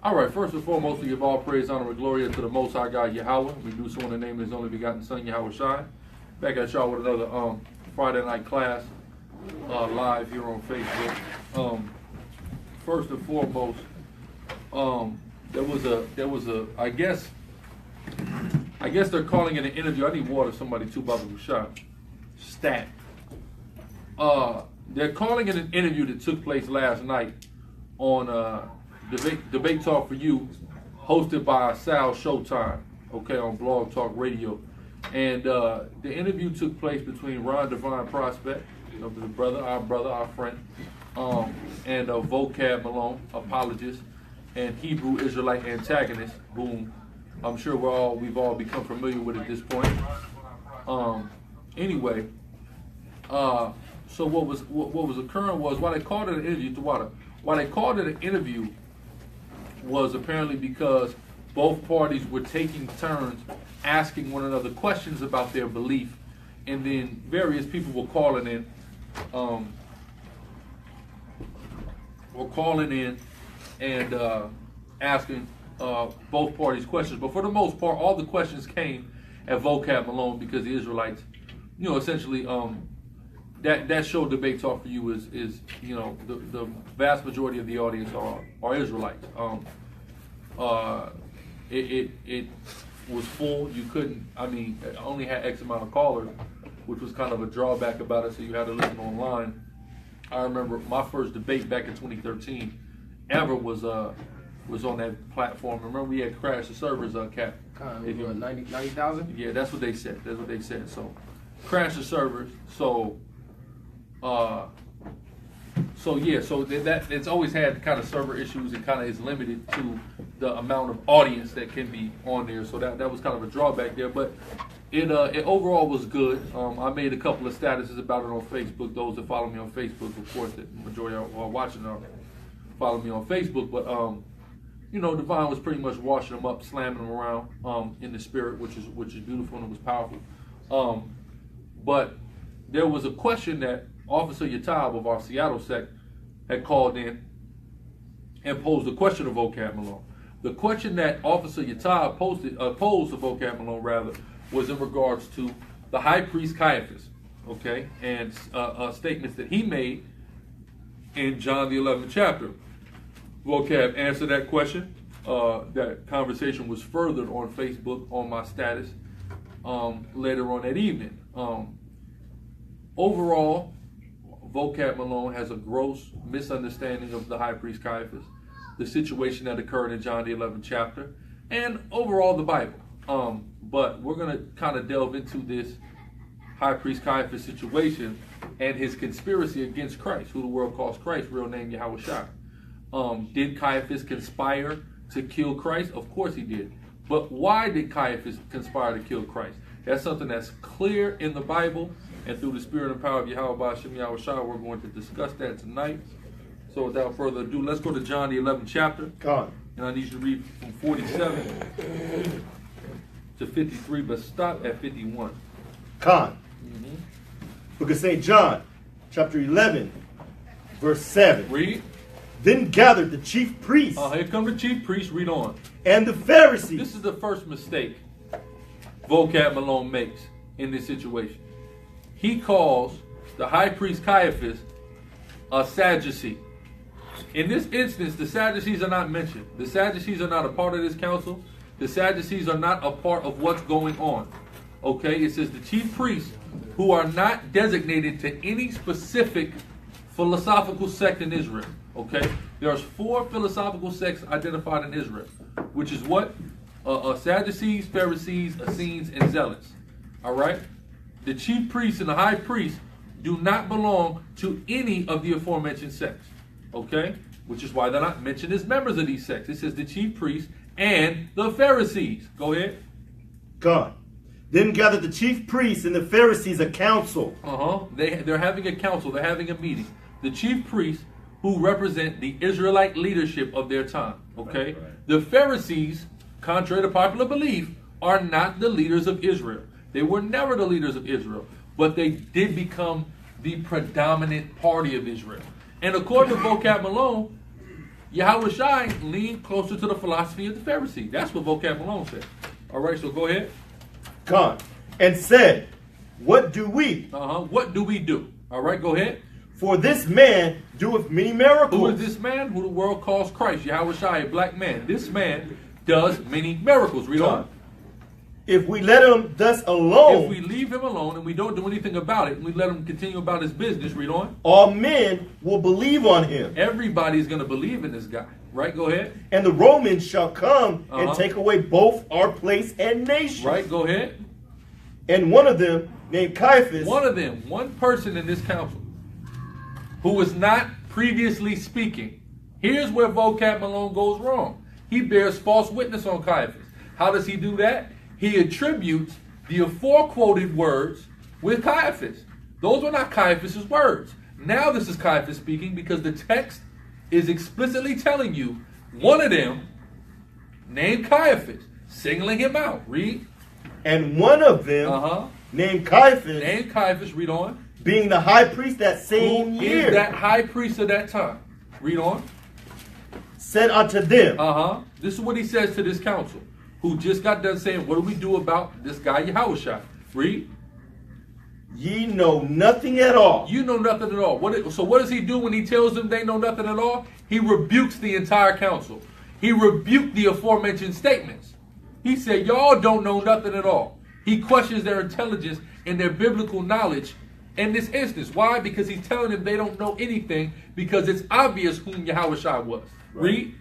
All right, first and foremost, we give all praise, honor, and glory to the Most High God, Yahweh. We do so in the name of His only begotten Son, Yahweh Shai. Back at y'all with another Friday night class live here on Facebook. First and foremost, there was a I guess they're calling it an interview. I need water. Somebody too, Baba Bouchard. Stat. They're calling it an interview that took place last night on Debate Talk for You, hosted by Sal Showtime, okay, on Blog Talk Radio. And the interview took place between Ron Divine Prospect, our brother, our friend, and Vocab Malone, apologist, and Hebrew Israelite antagonist, whom I'm sure we've all become familiar with at this point. Anyway, so what was occurring was why they called it an interview. Why they called it an interview was apparently because both parties were taking turns asking one another questions about their belief, and then various people were calling in and asking both parties questions. But for the most part, all the questions came at Vocab Malone because the Israelites, essentially that show Debate Talk for You is the vast majority of the audience are Israelites. It was full. You couldn't. It only had X amount of callers, which was kind of a drawback about it. So you had to listen online. I remember my first debate back in 2013 ever was on that platform. Remember we had crashed the servers, Cap. 90,000? Yeah, that's what they said. So crashed the servers. So that it's always had kind of server issues and kind of is limited to the amount of audience that can be on there. So that was kind of a drawback there, but it overall was good. I made a couple of statuses about it on Facebook. Those that follow me on Facebook, of course, the majority are watching follow me on Facebook. But Divine was pretty much washing them up, slamming them around in the spirit, which is beautiful and it was powerful. But there was a question that Officer Yatab of our Seattle sect had called in and posed a question to Vocab Malone. The question that Officer Yatab posed to Vocab Malone was in regards to the high priest Caiaphas, okay, and statements that he made in John the 11th chapter. Vocab answered that question. That conversation was furthered on Facebook on my status later on that evening. Overall, Vocab Malone has a gross misunderstanding of the high priest Caiaphas, the situation that occurred in John the 11th chapter, and overall the Bible. But we're going to kind of delve into this high priest Caiaphas situation and his conspiracy against Christ, who the world calls Christ, real name Yahweh Shai. Did Caiaphas conspire to kill Christ? Of course he did. But why did Caiaphas conspire to kill Christ? That's something that's clear in the Bible, and through the spirit and power of Yahweh Ba'ashem Yahweh Shai, we're going to discuss that tonight. So without further ado, let's go to John the 11th chapter. God. And I need you to read from 47 to 53, but stop at 51. Khan. Book of St. John, chapter 11, verse 7. Read. Then gathered the chief priests. Here come the chief priests. Read on. And the Pharisees. This is the first mistake Vocab Malone makes in this situation. He calls the high priest Caiaphas a Sadducee. In this instance, the Sadducees are not mentioned. The Sadducees are not a part of this council. The Sadducees are not a part of what's going on. Okay, it says the chief priests, who are not designated to any specific philosophical sect in Israel. Okay, there's 4 philosophical sects identified in Israel, which is what? Sadducees, Pharisees, Essenes, and Zealots. All right? The chief priests and the high priest do not belong to any of the aforementioned sects. Okay? Which is why they're not mentioned as members of these sects. It says the chief priests and the Pharisees. Go ahead. God. Then gathered the chief priests and the Pharisees a council. They're having a council. They're having a meeting. The chief priests, who represent the Israelite leadership of their time. Okay? Right. The Pharisees, contrary to popular belief, are not the leaders of Israel. They were never the leaders of Israel, but they did become the predominant party of Israel. And according to Vocab Malone, Yahweh Shai leaned closer to the philosophy of the Pharisee. That's what vocab Malone said. All right, so go ahead. Con. And said, what do we? What do we do? All right, go ahead. For this man doeth many miracles. Who is this man? Who the world calls Christ. Yahweh Shai, a black man. This man does many miracles. Read on. If we let him thus alone, if we leave him alone and we don't do anything about it, and we let him continue about his business, read on. All men will believe on him. Everybody's going to believe in this guy. Right, go ahead. And the Romans shall come and take away both our place and nation. Right, go ahead. And one of them, named Caiaphas. One of them, one person in this council, who was not previously speaking. Here's where vocab Malone goes wrong. He bears false witness on Caiaphas. How does he do that? He attributes the aforequoted words with Caiaphas. Those were not Caiaphas' words. Now this is Caiaphas speaking because the text is explicitly telling you one of them, named Caiaphas, singling him out. Read. And one of them, named Caiaphas, read on. Being the high priest that same Who year. is that high priest of that time? Read on. Said unto them. This is what he says to this council, who just got done saying, what do we do about this guy Yahushua? Read. Ye know nothing at all. You know nothing at all. So what does he do when he tells them they know nothing at all? He rebukes the entire council. He rebuked the aforementioned statements. He said, y'all don't know nothing at all. He questions their intelligence and their biblical knowledge in this instance. Why? Because he's telling them they don't know anything because it's obvious whom Yahushua was. Right. Read.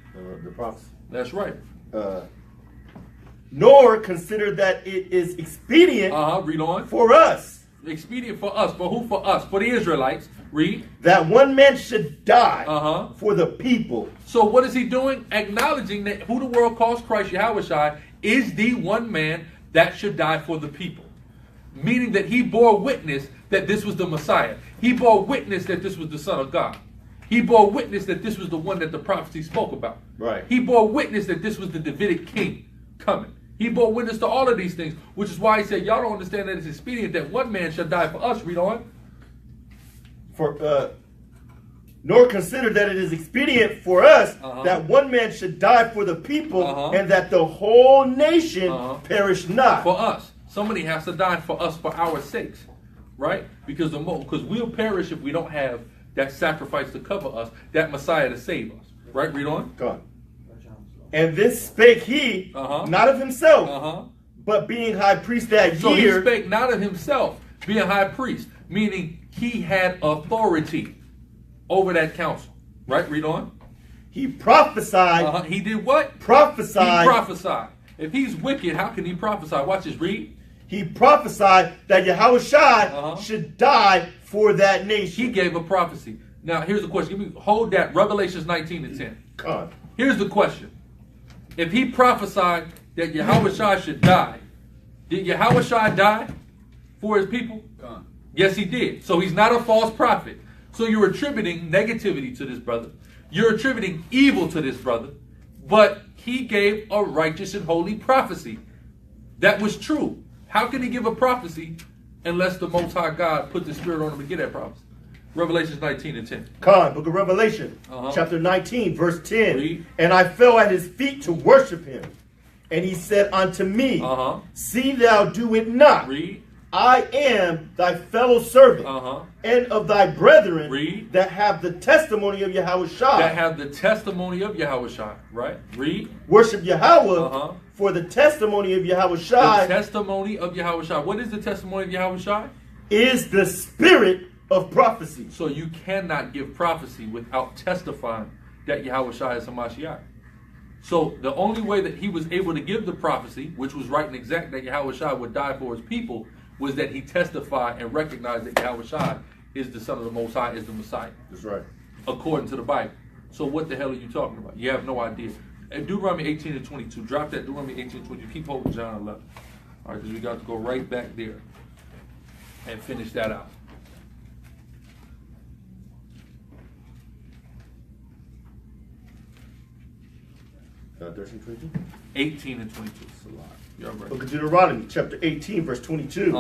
The prophecy. That's right. Nor consider that it is expedient Read on. for us. Expedient for us. For who? For us. For the Israelites. Read. That one man should die for the people. So what is he doing? Acknowledging that who the world calls Christ, Yahushua, is the one man that should die for the people. Meaning that he bore witness that this was the Messiah. He bore witness that this was the Son of God. He bore witness that this was the one that the prophecy spoke about. Right. He bore witness that this was the Davidic king coming. He bore witness to all of these things, which is why he said, y'all don't understand that it's expedient that one man shall die for us. Read on. Nor consider that it is expedient for us that one man should die for the people and that the whole nation perish not. For us. Somebody has to die for us for our sakes. Right? Because we'll perish if we don't have that sacrifice to cover us, that Messiah to save us. Right? Read on. God. And this spake he, not of himself, but being high priest that year. So he spake not of himself, being high priest, meaning he had authority over that council. Right? Read on. He prophesied. He did what? Prophesied. He prophesied. If he's wicked, how can he prophesy? Watch this. Read. He prophesied that Yahushua should die for that nation. He gave a prophecy. Now, here's the question. Hold that. Revelations 19 and 10. God. Here's the question. If he prophesied that Yahushua should die, did Yahushua die for his people? God. Yes, he did. So he's not a false prophet. So you're attributing negativity to this brother. You're attributing evil to this brother. But he gave a righteous and holy prophecy. That was true. How can he give a prophecy unless the Most High God put the Spirit on him to get that prophecy? Revelations 19 and 10. Book of Revelation, chapter 19, verse 10. Read. And I fell at his feet to worship him. And he said unto me, see thou do it not. Read. I am thy fellow servant and of thy brethren Read. that have the testimony of Yahushua. That have the testimony of Yahushua. Right? Read. Worship Yahweh for the testimony of Yahushua. The testimony of Yahushua. What is the testimony of Yahushua? Is the spirit of prophecy. So you cannot give prophecy without testifying that Yahushua is Hamashiach. So the only way that he was able to give the prophecy, which was right and exact that Yahushua would die for his people, was that he testified and recognized that Yahushua is the Son of the Most High, is the Messiah. That's right. According to the Bible. So what the hell are you talking about? You have no idea. And Deuteronomy 18 and 22. Drop that Deuteronomy 18 and 22. Keep holding John 11. All right, because we got to go right back there and finish that out. 13:22? 18 and 22. It's a lot. You're right. Book of Deuteronomy, chapter 18, verse 22.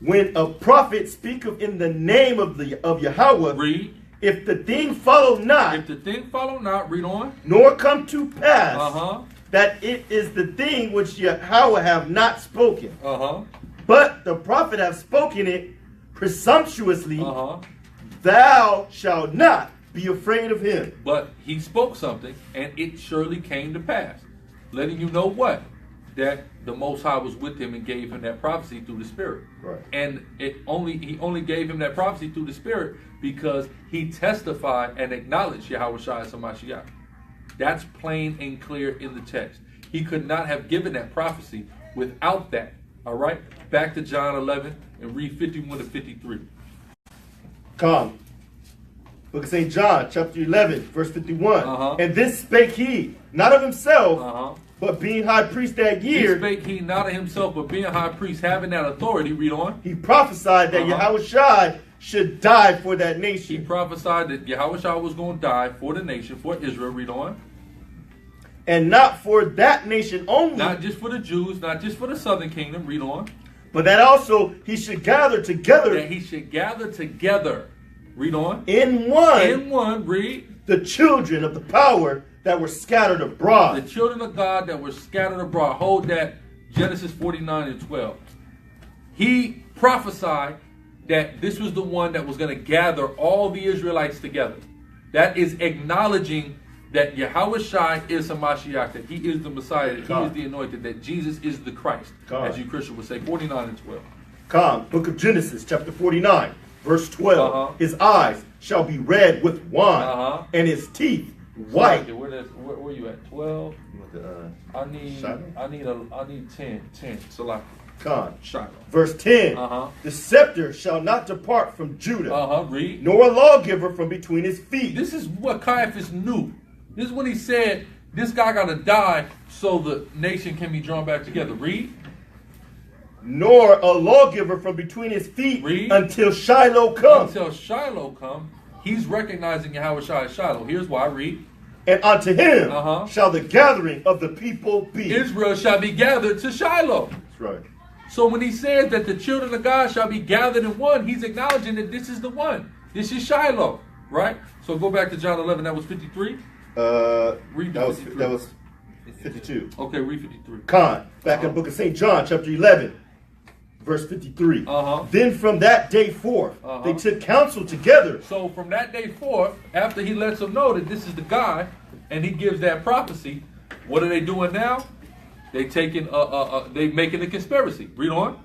When a prophet speaketh in the name of Yahweh, Read. if the thing follow not, if the thing follow not, read on, nor come to pass, uh-huh, that it is the thing which Yahweh have not spoken, uh-huh, but the prophet have spoken it presumptuously, uh-huh. thou shalt not be afraid of him. But he spoke something, and it surely came to pass, letting you know what? That the Most High was with him and gave him that prophecy through the Spirit. Right. And he only gave him that prophecy through the Spirit because he testified and acknowledged Yahweh Shai as Hamashiach. That's plain and clear in the text. He could not have given that prophecy without that. All right? Back to John 11 and read 51 to 53. Come. Book of St. John, chapter 11, verse 51. Uh-huh. And this spake he, not of himself, Uh-huh. but being high priest that year, Spake he not of himself, but being high priest, having that authority, read on. he prophesied that Uh-huh. Yahweh Shai should die for that He nation. prophesied that Yahweh Shai was going to die for the nation, for Israel, read on. And not for that nation only, Not just for the Jews, not just for the southern kingdom, read on. but that also he should gather together That he should gather together, read on. in one In one, read. the children of the power that were scattered The abroad. children of God that were scattered abroad. Hold that, Genesis 49 and 12. He prophesied that this was the one that was going to gather all the Israelites together. That is acknowledging that Yahweh Shai is Hamashiach, that he is the Messiah, that he is the anointed, that Jesus is the Christ, as you Christians would say, 49 and 12. Come, book of Genesis, chapter 49, verse 12. Uh-huh. His eyes shall be red with wine, Uh-huh. and his teeth white. Okay, where you at? 12? I need Shiloh? 10. Salaki. Come. Shiloh. Verse 10. Uh-huh. The scepter shall not depart from Judah, Uh-huh, read. nor a lawgiver from between his feet. This is what Caiaphas knew. This is when he said, this guy got to die so the nation can be drawn back together. Read. Nor a lawgiver from between his feet Read. until Shiloh comes. Until Shiloh come, he's recognizing Yahweh Shai as Shiloh. Here's why. Read. And unto him Uh-huh. shall the gathering of the people be. Israel shall be gathered to Shiloh. That's right. So when he says that the children of God shall be gathered in one, he's acknowledging that this is the one. This is Shiloh. Right? So go back to John 11. That was 53. Read that was 53. 52. Okay, read 53. Back in the book of St. John, chapter 11, verse 53. Uh-huh. Then from that day forth, Uh-huh. they took counsel together. So from that day forth, after he lets them know that this is the guy, and he gives that prophecy, what are they doing now? They taking they making a conspiracy. Read on.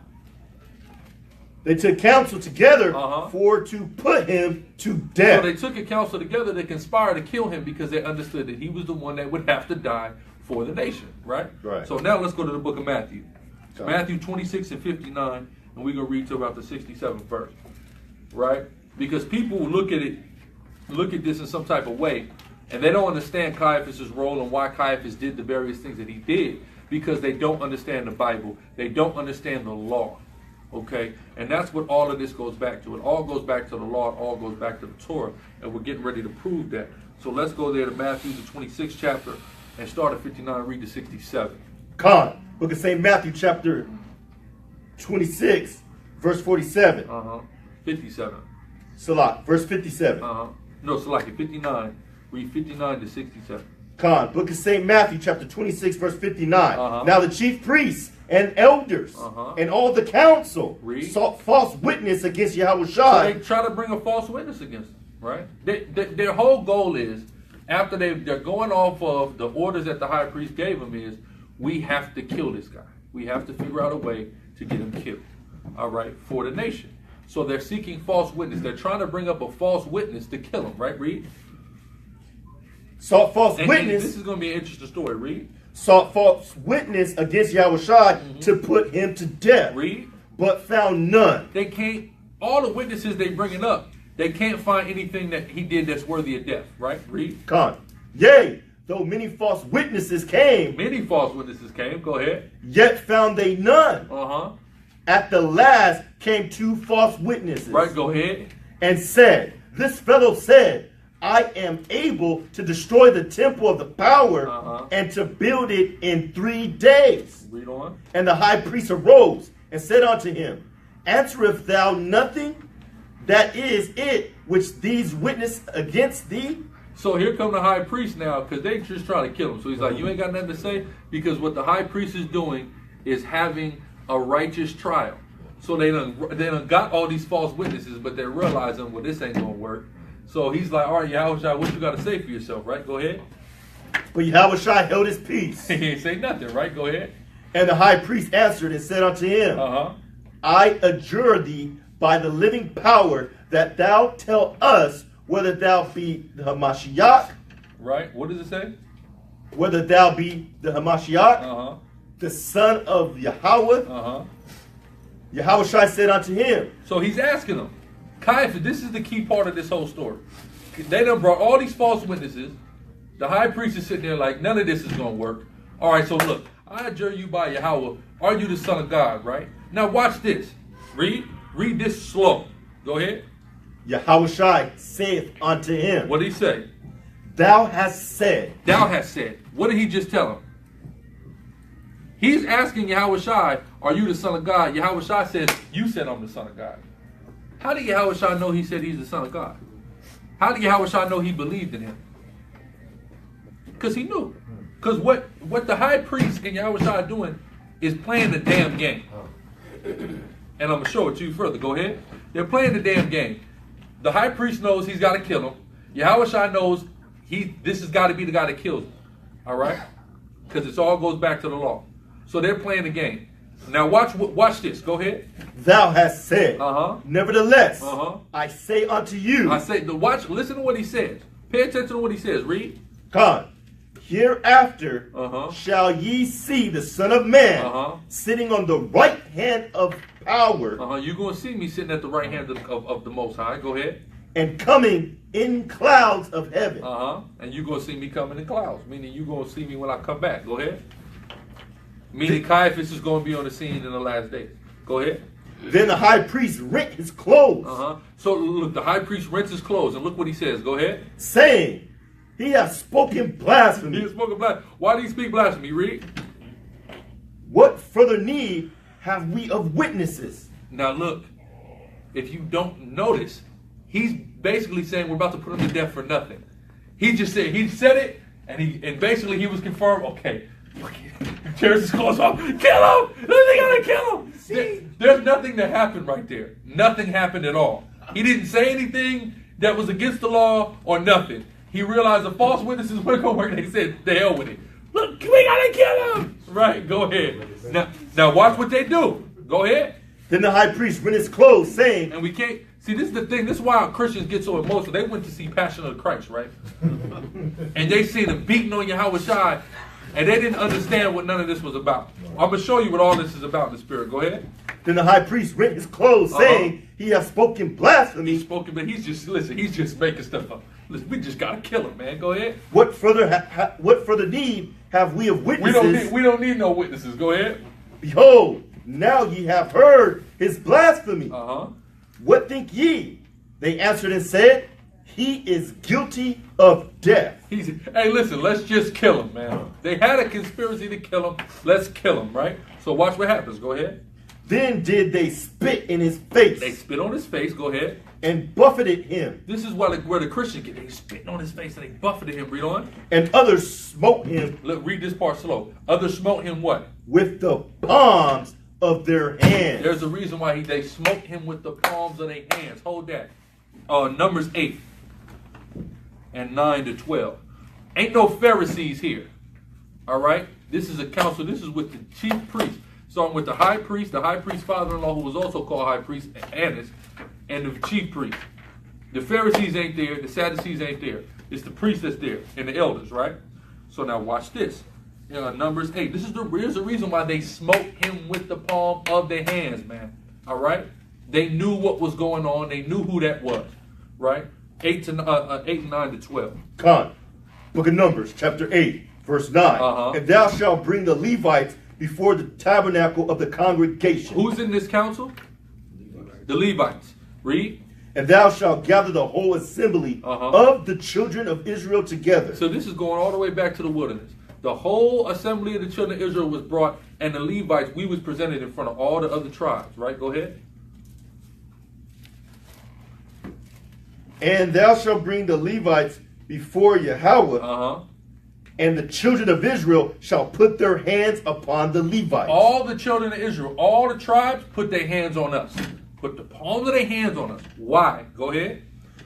They took counsel together Uh-huh. for to put him to So death. they took a counsel together to conspire to kill him because they understood that he was the one that would have to die for the nation. Right? Right. So now let's go to the book of Matthew. Okay. Matthew 26 and 59, and we're going to read to about the 67th verse. Right? Because people look at this in some type of way, and they don't understand Caiaphas' role and why Caiaphas did the various things that he did, because they don't understand the Bible. They don't understand the law. Okay? And that's what all of this goes back to. It all goes back to the law. It all goes back to the Torah. And we're getting ready to prove that. So let's go there to Matthew, the 26th chapter, and start at 59 and read to 67. Book of St. Matthew, chapter 26, verse 47. 57. Salat, verse 57. No, so like at 59. Read 59 to 67. Book of St. Matthew, chapter 26, verse 59. Uh-huh. Now the chief priests and elders and all the council sought false witness against Yahweh So Shai. they try to bring a false witness against them, right? Their whole goal is, after they're going off of the orders that the high priest gave them, is we have to kill this guy. We have to figure out a way to get him killed, all right, for the nation. So they're seeking false witness. They're trying to bring up a false witness to kill him, right? Read. Sought false And witness. this is going to be an interesting story. Read. Sought false witness against Yahweh Shai to put him to death. Read. But found none. They can't, all the witnesses they bringing up, they can't find anything that he did that's worthy of death, right? Read. Yea, though many false witnesses came. Many false witnesses came. Go ahead. Yet found they none. At the last came two false witnesses. Right, go ahead. And said, this fellow said, I am able to destroy the temple of the power and to build it in 3 days. Read on. And the high priest arose and said unto him, answerest thou nothing? That is it which these witness against thee? So here come the high priest now, because they just trying to kill him. So he's like, you ain't got nothing to say? Because what the high priest is doing is having a righteous trial. So they done got all these false witnesses, but they're realizing, well, this ain't going to work. So he's like, all right, Yahweh, what you got to say for yourself, right? Go ahead. But Yahweh held his peace. He ain't say nothing, right? Go ahead. And the high priest answered and said unto him, I adjure thee by the living power that thou tell us whether thou be the Hamashiach. Right. What does it say? Whether thou be the Hamashiach, the son of Yahweh. Yahweh said unto him. So he's asking him. Caiaphas, this is the key part of this whole story. They done brought all these false witnesses. The high priest is sitting there like, none of this is going to work. All right, so look, I adjure you by Yahweh. Are you the son of God, right? Now watch this. Read this slow. Go ahead. Yahweh saith unto him. What did he say? Thou hast said. Thou hast said. What did he just tell him? He's asking Yahweh are you the son of God? Yahweh says, you said I'm the son of God. How did Yahweh know he said he's the son of God? How did Yahweh know he believed in him? Because he knew. Because what the high priest and Yahweh are doing is playing the damn game. And I'm going to show it to you further. Go ahead. They're playing the damn game. The high priest knows he's got to kill him. Yahweh knows this has got to be the guy that kills him. All right? Because it all goes back to the law. So they're playing the game. Now watch this. Go ahead. Thou hast said. Nevertheless, I say unto you. Listen to what he says. Pay attention to what he says. Read. God. Hereafter shall ye see the Son of Man sitting on the right hand of power. You're going to see me sitting at the right hand of the Most High. Go ahead. And coming in clouds of heaven. And you're going to see me coming in clouds. Meaning you're going to see me when I come back. Go ahead. Meaning Caiaphas is going to be on the scene in the last days. Go ahead. Then the high priest rent his clothes. So look, the high priest rents his clothes. And look what he says. Go ahead. Saying, he hath spoken blasphemy. He has spoken blasphemy. Why did he speak blasphemy? Read. What further need have we of witnesses? Now look, if you don't notice, he's basically saying we're about to put him to death for nothing. He said it, and basically he was confirmed, okay, tears his clothes off, kill him! They gotta kill him! There's nothing that happened right there. Nothing happened at all. He didn't say anything that was against the law or nothing. He realized the false witnesses weren't going to work. They said, the hell with it. Look, we gotta kill him! Right, go ahead. Now watch what they do. Go ahead. Then the high priest rent his clothes, saying... And we can't... See, this is the thing. This is why Christians get so emotional. They went to see Passion of the Christ, right? And they seen him beating on Yahweh Shai, and they didn't understand what none of this was about. I'm going to show you what all this is about in the spirit. Go ahead. Then the high priest rent his clothes, saying, he hath spoken blasphemy. He's spoken, but he's just making stuff up. Listen, we just got to kill him, man. Go ahead. What further need have we of witnesses? We don't need no witnesses. Go ahead. Behold, now ye have heard his blasphemy. What think ye? They answered and said, he is guilty of death. Hey, listen, let's just kill him, man. They had a conspiracy to kill him. Let's kill him, right? So watch what happens. Go ahead. Then did they spit in his face. They spit on his face. Go ahead. And buffeted him. This is where the Christians get. They spitting on his face and they buffeted him. Read on. And others smote him. Look, read this part slow. Others smote him what? With the palms of their hands. There's a reason why they smote him with the palms of their hands. Hold that. Numbers 8 and 9 to 12. Ain't no Pharisees here. All right? This is a council. This is with the chief priest. Starting with the high priest father-in-law, who was also called high priest, Annas, and the chief priest. The Pharisees ain't there. The Sadducees ain't there. It's the priest that's there and the elders, right? So now watch this. Numbers 8. Here's the reason why they smote him with the palm of their hands, man. All right? They knew what was going on. They knew who that was, right? 8 and 9 to 12. Con, Book of Numbers, chapter 8, verse 9. And thou shalt bring the Levites before the tabernacle of the congregation. Who's in this council? The Levites. Read. And thou shalt gather the whole assembly of the children of Israel together. So this is going all the way back to the wilderness. The whole assembly of the children of Israel was brought, and the Levites, we was presented in front of all the other tribes, right? Go ahead. And thou shalt bring the Levites before Yahweh, and the children of Israel shall put their hands upon the Levites. All the children of Israel, all the tribes, put their hands on us. Put the palms of their hands on us. Why? Go ahead.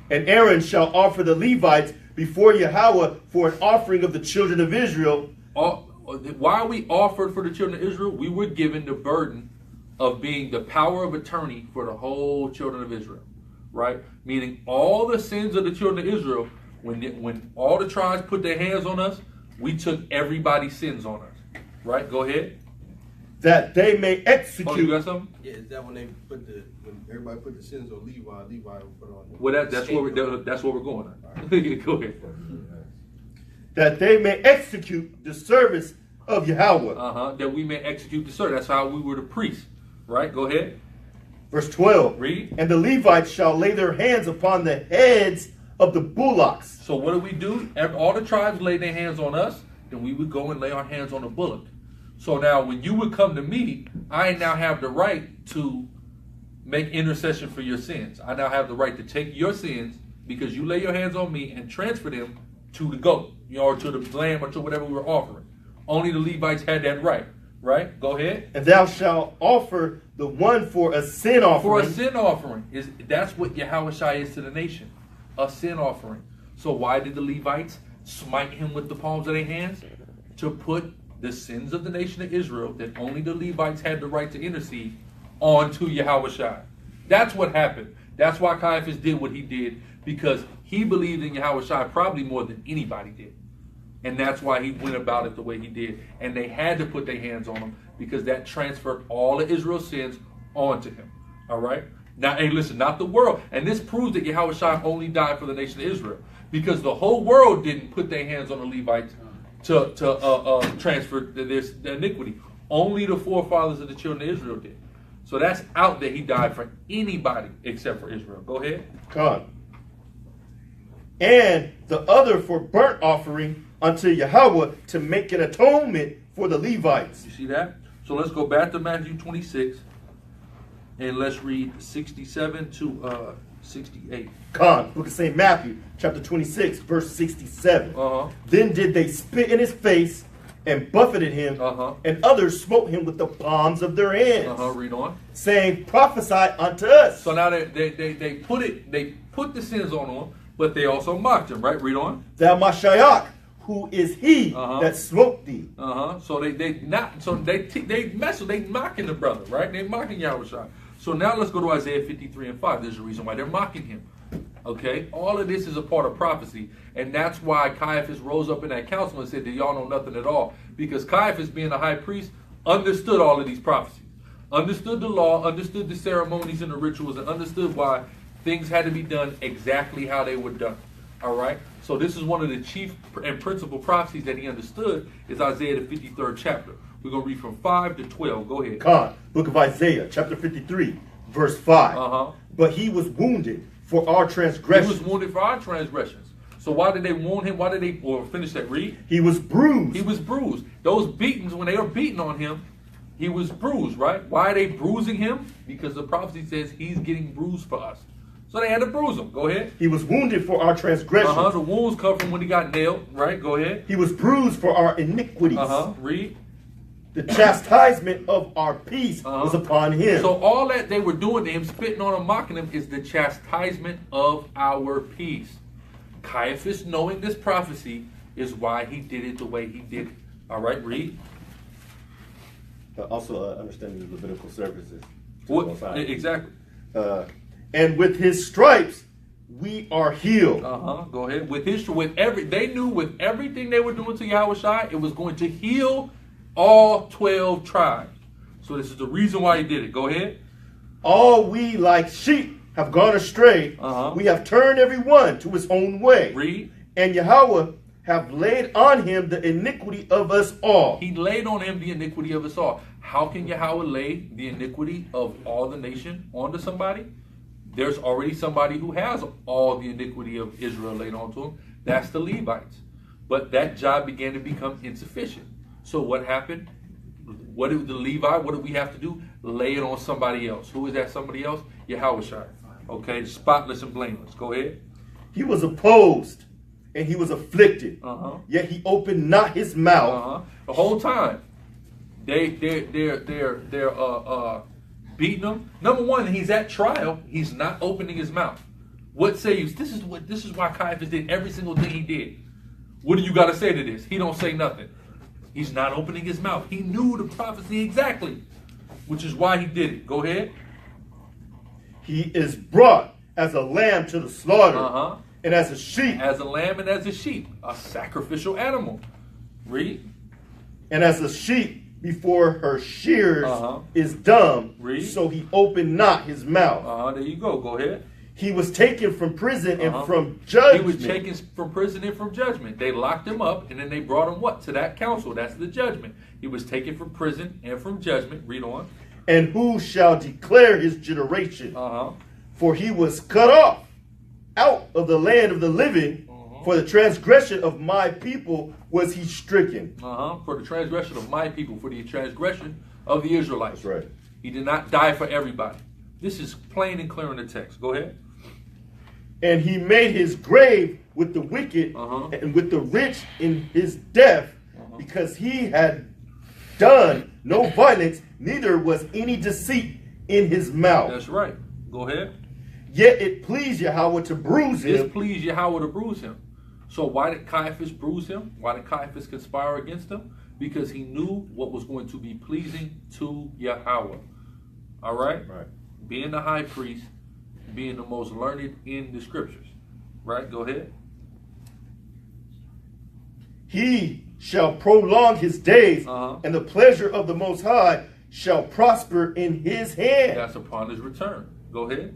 And Aaron shall offer the Levites before Yahweh for an offering of the children of Israel. Why we offered for the children of Israel? We were given the burden of being the power of attorney for the whole children of Israel, right? Meaning all the sins of the children of Israel, when all the tribes put their hands on us, we took everybody's sins on us, right? Go ahead. That they may execute. Oh, you got something? Yeah, is that when everybody put the sins on Levi will put on them? Well, that's where we're going on. Right. Go ahead. That they may execute the service of Yahweh. That we may execute the service. That's how we were the priests, right? Go ahead. Verse 12. Read. And the Levites shall lay their hands upon the heads of the bullocks. So what do? All the tribes laid their hands on us, then we would go and lay our hands on the bullock. So now when you would come to me, I now have the right to make intercession for your sins. I now have the right to take your sins because you lay your hands on me and transfer them to the goat, or to the lamb, or to whatever we were offering. Only the Levites had that right. Right? Go ahead. And thou shalt offer the one for a sin offering. For a sin offering. That's what Yahushua is to the nation. A sin offering. So why did the Levites smite him with the palms of their hands? To put the sins of the nation of Israel, that only the Levites had the right to intercede, onto Yahushua. That's what happened. That's why Caiaphas did what he did, because he believed in Yahushua probably more than anybody did. And that's why he went about it the way he did. And they had to put their hands on him because that transferred all of Israel's sins onto him. All right? Now, hey, listen, not the world. And this proves that Yahushua only died for the nation of Israel, because the whole world didn't put their hands on the Levites to transfer their iniquity. Only the forefathers of the children of Israel did. So that's out that he died for anybody except for Israel. Go ahead. God. And the other for burnt offering unto Yahweh, to make an atonement for the Levites. You see that? So let's go back to Matthew 26 and let's read 67 to 68. Book of St. Matthew, chapter 26, verse 67. Then did they spit in his face and buffeted him, and others smote him with the palms of their hands. Read on. Saying, prophesy unto us. So now they put the sins on him, but they also mocked him, right? Read on. Thou Mashiach, who is he that smote thee? So they mocking the brother, right? They mocking Yahushua. So now let's go to Isaiah 53 and 5. There's a reason why they're mocking him. Okay? All of this is a part of prophecy. And that's why Caiaphas rose up in that council and said that y'all know nothing at all. Because Caiaphas, being the high priest, understood all of these prophecies. Understood the law, understood the ceremonies and the rituals, and understood why things had to be done exactly how they were done. All right? So this is one of the chief and principal prophecies that he understood, is Isaiah the 53rd chapter. We're going to read from 5 to 12. Go ahead. Book of Isaiah, chapter 53, verse 5. But he was wounded for our transgressions. He was wounded for our transgressions. So why did they wound him? Why did they, or finish that, read? He was bruised. He was bruised. Those beatings, when they were beating on him, he was bruised, right? Why are they bruising him? Because the prophecy says he's getting bruised for us. So they had to bruise him. Go ahead. He was wounded for our transgressions. The wounds come from when he got nailed, right? Go ahead. He was bruised for our iniquities. Read. The chastisement of our peace was upon him. So all that they were doing to him, spitting on him, mocking him, is the chastisement of our peace. Caiaphas, knowing this prophecy, is why he did it the way he did it. All right, read. Also understanding the Levitical services. Exactly. And with his stripes, we are healed. Go ahead. They knew with everything they were doing to Yahushua, it was going to heal all 12 tribes. So this is the reason why he did it. Go ahead. All we like sheep have gone astray. We have turned every one to his own way. Read. And Yahweh have laid on him the iniquity of us all. He laid on him the iniquity of us all. How can Yahweh lay the iniquity of all the nation onto somebody? There's already somebody who has all the iniquity of Israel laid onto him. That's the Levites. But that job began to become insufficient. So what happened? What did the Levi, what did we have to do? Lay it on somebody else. Who is that somebody else? Yahushua. Okay, spotless and blameless. Go ahead. He was opposed and he was afflicted. Uh-huh. Yet he opened not his mouth. Uh-huh. The whole time, they're beating him. Number one, he's at trial. He's not opening his mouth. What say you? This is why Caiaphas did every single thing he did. What do you got to say to this? He don't say nothing. He's not opening his mouth. He knew the prophecy exactly, which is why he did it. Go ahead. He is brought as a lamb to the slaughter, Uh-huh. and as a sheep, As a lamb and as a sheep, a sacrificial animal. Read. and as a sheep before her shears Uh-huh. is dumb, Read. so he opened not his mouth. There you go. Go ahead. He was taken from prison Uh-huh. and from He judgment. was taken from prison and from judgment. They locked him up, and then they brought him what? To that council. That's the judgment. He was taken from prison and from judgment. Read on. And who shall declare his generation? Uh-huh. For he was cut off out of the land of the living. Uh-huh. For the transgression of my people was he stricken. For the transgression of my people, for the transgression of the Israelites. That's right. He did not die for everybody. This is plain and clear in the text. Go ahead. And he made his grave with the wicked Uh-huh. and with the rich in his death, because he had done no violence, neither was any deceit in his mouth. That's right. Go ahead. Yet it pleased Yahweh to bruise This him. pleased Yahweh to bruise him. So why did Caiaphas bruise him? Why did Caiaphas conspire against him? Because he knew what was going to be pleasing to Yahweh. All right? Right. Being the high priest, being the most learned in the scriptures. Right? Go ahead. He shall prolong his days, Uh-huh. and the pleasure of the Most High shall prosper in his hand, That's upon his return. Go ahead.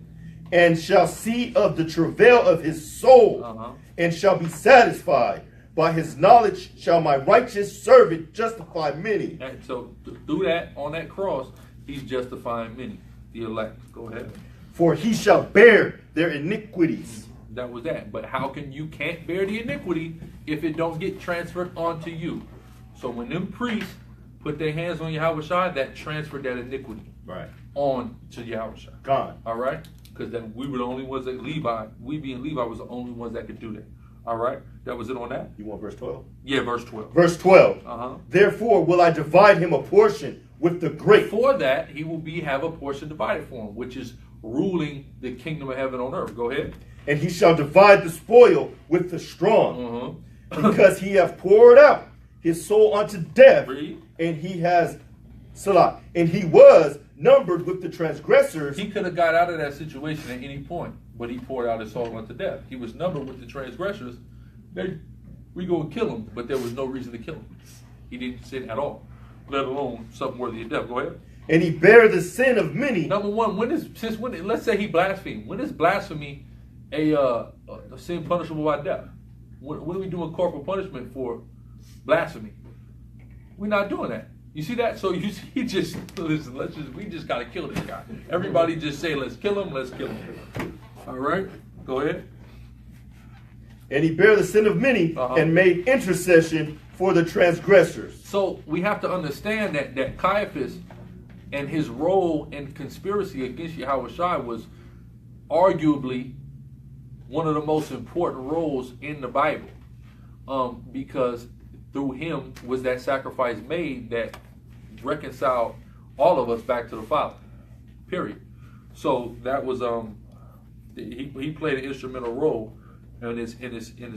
and shall see of the travail of his soul, Uh-huh. and shall be satisfied. By his knowledge shall my righteous servant justify many. And so through that, on that cross, he's justifying many, the elect. Go ahead. For he shall bear their iniquities. That was that. But how can you can't bear the iniquity if it don't get transferred onto you? So when them priests put their hands on Yahweh Shai, that transferred that iniquity Right. on to Yahweh Shai. Gone. All right? Because then we were the only ones that Levi, we being Levi was the only ones that could do that. All right? That was it on that? You want verse 12? Yeah, verse 12. Verse 12. Uh-huh. Therefore will I divide him a portion with the great. For that, he will have a portion divided for him, which is ruling the kingdom of heaven on earth. Go ahead. And he shall divide the spoil with the strong. Uh-huh. Because he hath poured out his soul unto death. Read. And he has, Salah, and he was numbered with the transgressors. He could have got out of that situation at any point, but he poured out his soul unto death. He was numbered with the transgressors. We go and kill him, but there was no reason to kill him. He didn't sin at all, let alone something worthy of death. Go ahead. And he bare the sin of many. Number one, let's say he blasphemed. When is blasphemy a sin punishable by death? When are we doing corporal punishment for blasphemy? We're not doing that. You see that? So you see, we just gotta kill this guy. Everybody just say, let's kill him, let's kill him. All right, go ahead. And he bare the sin of many, Uh-huh. and made intercession for the transgressors. So we have to understand that Caiaphas and his role in conspiracy against Yahweh Shai was arguably one of the most important roles in the Bible, because through him was that sacrifice made that reconciled all of us back to the Father. Period. So that was he played an instrumental role, and it's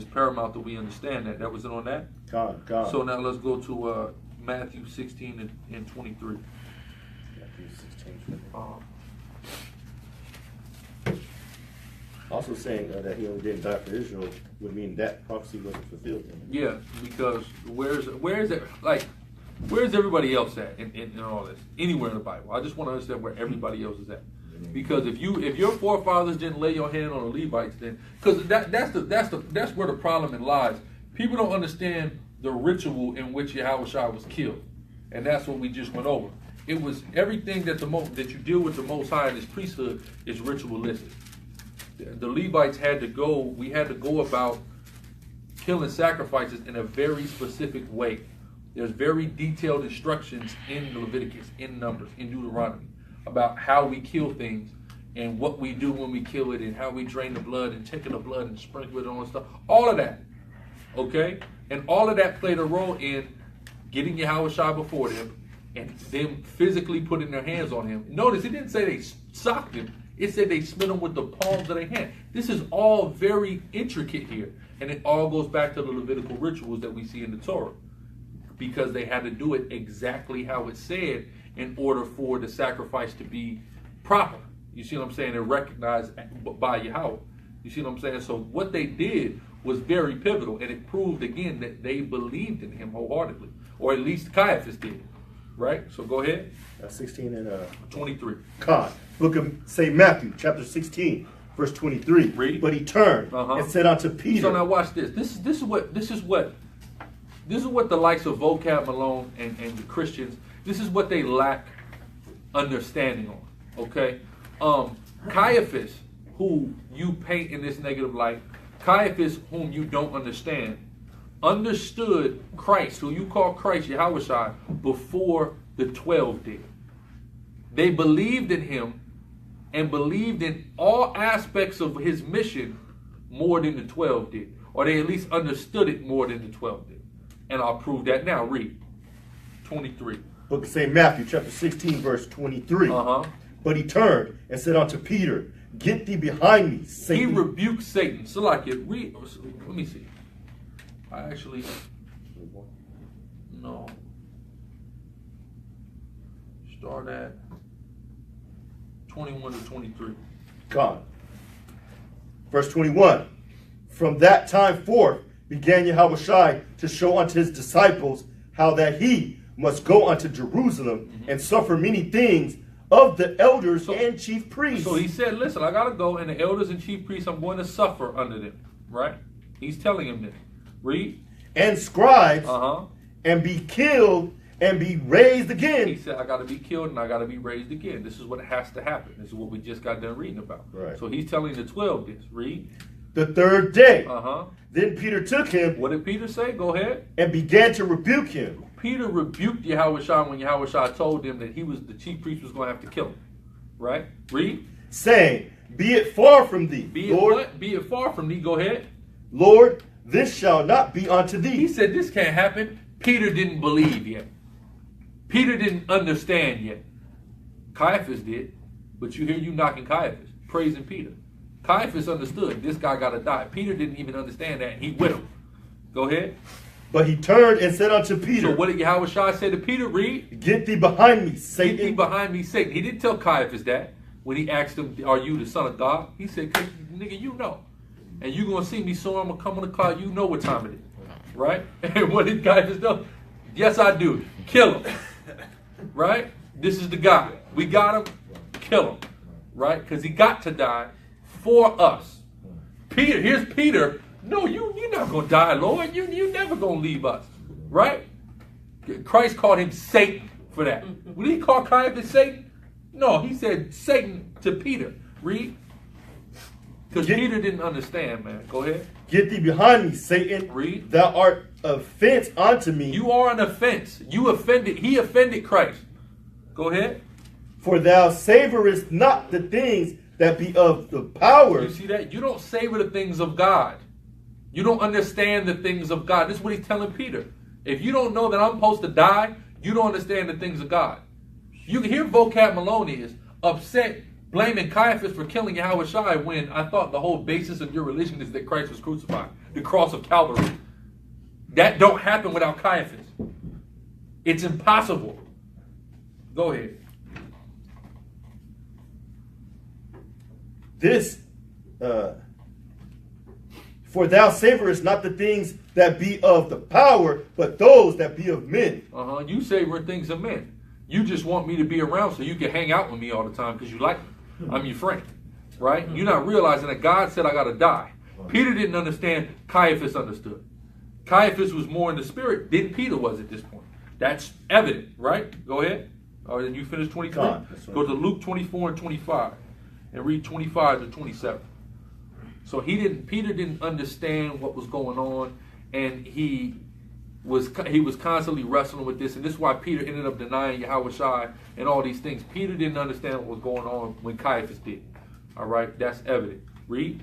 paramount that we understand that. That was it on that. God. So now let's go to Matthew 16 and 23. Matthew 16. Also saying that he only didn't die for Israel would mean that prophecy wasn't fulfilled. Yeah, because where's it? Like, where's everybody else at in all this? Anywhere in the Bible. I just want to understand where everybody else is at. Because if your forefathers didn't lay your hand on the Levites, then because that's where the problem lies. People don't understand the ritual in which Yahweh Shai was killed, and that's what we just went over. It was everything that you deal with the Most High in His priesthood is ritualistic. The Levites had to go. We had to go about killing sacrifices in a very specific way. There's very detailed instructions in Leviticus, in Numbers, in Deuteronomy about how we kill things and what we do when we kill it and how we drain the blood and taking the blood and sprinkle it on stuff. All of that. Okay? And all of that played a role in getting Yahushua before them and them physically putting their hands on him. Notice it didn't say they socked him. It said they smit him with the palms of their hand. This is all very intricate here. And it all goes back to the Levitical rituals that we see in the Torah. Because they had to do it exactly how it said in order for the sacrifice to be proper. You see what I'm saying? And recognized by Yahweh. You see what I'm saying? So what they did was very pivotal. And it proved again that they believed in him wholeheartedly. Or at least Caiaphas did. Right? So go ahead. 16 and 23. God. Book of St. Matthew, chapter 16, verse 23. Read. But he turned and said unto Peter. So now watch this. This is what the likes of Vocab Malone and the Christians, this is what they lack understanding on. Okay? Caiaphas, who you paint in this negative light, Caiaphas, whom you don't understand, understood Christ, who you call Christ, Yahushua, before the 12 did. They believed in him and believed in all aspects of his mission more than the 12 did. Or they at least understood it more than the 12 did. And I'll prove that now. Read. 23. Book of St. Matthew, chapter 16, verse 23. But he turned and said unto Peter, Get thee behind me, Satan. He rebuked Satan. So like it, read, let me see. I actually, no. Start at 21 to 23. God. Verse 21. From that time forth began Yahushua to show unto his disciples how that he must go unto Jerusalem and suffer many things of the elders and chief priests. So he said, listen, I got to go, and the elders and chief priests, I'm going to suffer under them. Right? He's telling him this. Read. And scribes, and be killed and be raised again. He said, I got to be killed and I got to be raised again. This is what has to happen. This is what we just got done reading about. Right. So he's telling the 12 this. Read. The third day. Then Peter took him. What did Peter say? Go ahead. And began to rebuke him. Peter rebuked Yahushua when Yahushua told him that the chief priest was going to have to kill him. Right? Read. Saying, Be it far from thee, Be it Lord. What? Be it far from thee. Go ahead. Lord, this shall not be unto thee. He said this can't happen. Peter didn't believe yet. Peter didn't understand yet. Caiaphas did. But you hear you knocking Caiaphas, praising Peter. Caiaphas understood this guy got to die. Peter didn't even understand that. He with him. Go ahead. But he turned and said unto Peter. So what did Yahushua say to Peter? Read. Get thee behind me, Satan. Get thee behind me, Satan. He didn't tell Caiaphas that when he asked him, are you the son of God? He said, nigga, you know. And you going to see me soon. I'm going to come on the cloud. You know what time it is. Right? And what did Caiaphas do? Yes, I do. Kill him. Right? This is the guy. We got him. Kill him. Right? Because he got to die for us. Peter, here's Peter. No, you're not going to die, Lord. You're never going to leave us. Right? Christ called him Satan for that. Would he call Caiaphas Satan? No, he said Satan to Peter. Read. Because Peter didn't understand, man. Go ahead. Get thee behind me, Satan. Read. Thou art offense unto me. You are an offense. You offended. He offended Christ. Go ahead. For thou savorest not the things that be of the power. You see that? You don't savor the things of God. You don't understand the things of God. This is what he's telling Peter. If you don't know that I'm supposed to die, you don't understand the things of God. You can hear Vocab Malone is upset, blaming Caiaphas for killing Yahushua when I thought the whole basis of your religion is that Christ was crucified. The cross of Calvary. That don't happen without Caiaphas. It's impossible. Go ahead. For thou savorest not the things that be of the power, but those that be of men. You savor things of men. You just want me to be around so you can hang out with me all the time because you like me. I'm your friend. Right? You're not realizing that God said I got to die. Peter didn't understand. Caiaphas understood. Caiaphas was more in the spirit than Peter was at this point. That's evident, right? Go ahead. Or then you finish 23. Go to Luke 24 and 25 and read 25 to 27. So Peter didn't understand what was going on, and he was constantly wrestling with this, and this is why Peter ended up denying Yahushua and all these things. Peter didn't understand what was going on when Caiaphas did. All right, that's evident. Read.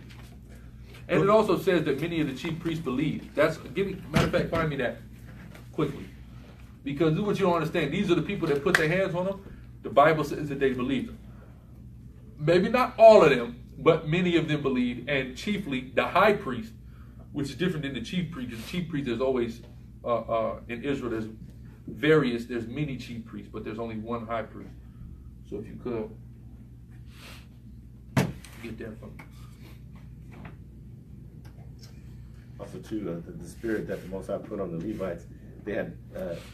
And it also says that many of the chief priests believed. Matter of fact, find me that quickly. Because this is what you don't understand. These are the people that put their hands on them. The Bible says that they believed them. Maybe not all of them, but many of them believed. And chiefly the high priest, which is different than the chief priest. The chief priest, there's always, in Israel, there's many chief priests, but there's only one high priest. So if you could get that from me. Also, too, the spirit that the Most High put on the Levites, they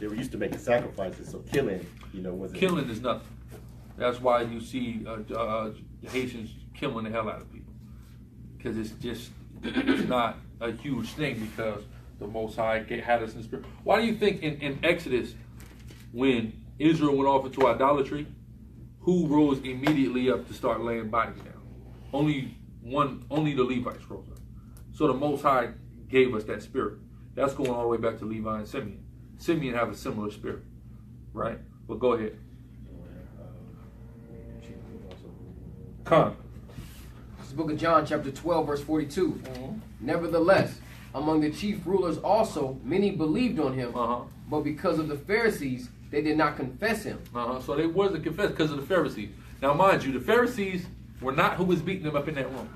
were used to making sacrifices, so killing, wasn't. Killing is nothing. That's why you see Haitians killing the hell out of people, because it's not a huge thing, because the Most High had us in the spirit. Why do you think in Exodus, when Israel went off into idolatry, who rose immediately up to start laying bodies down? Only the Levites rose up. So the Most High gave us that spirit. That's going all the way back to Levi and Simeon. Simeon have a similar spirit, right? But go ahead. Con. This is the book of John, chapter 12, verse 42. Nevertheless, among the chief rulers also, many believed on him, but because of the Pharisees, they did not confess him. So they wasn't confessed because of the Pharisees. Now, mind you, the Pharisees were not who was beating them up in that room.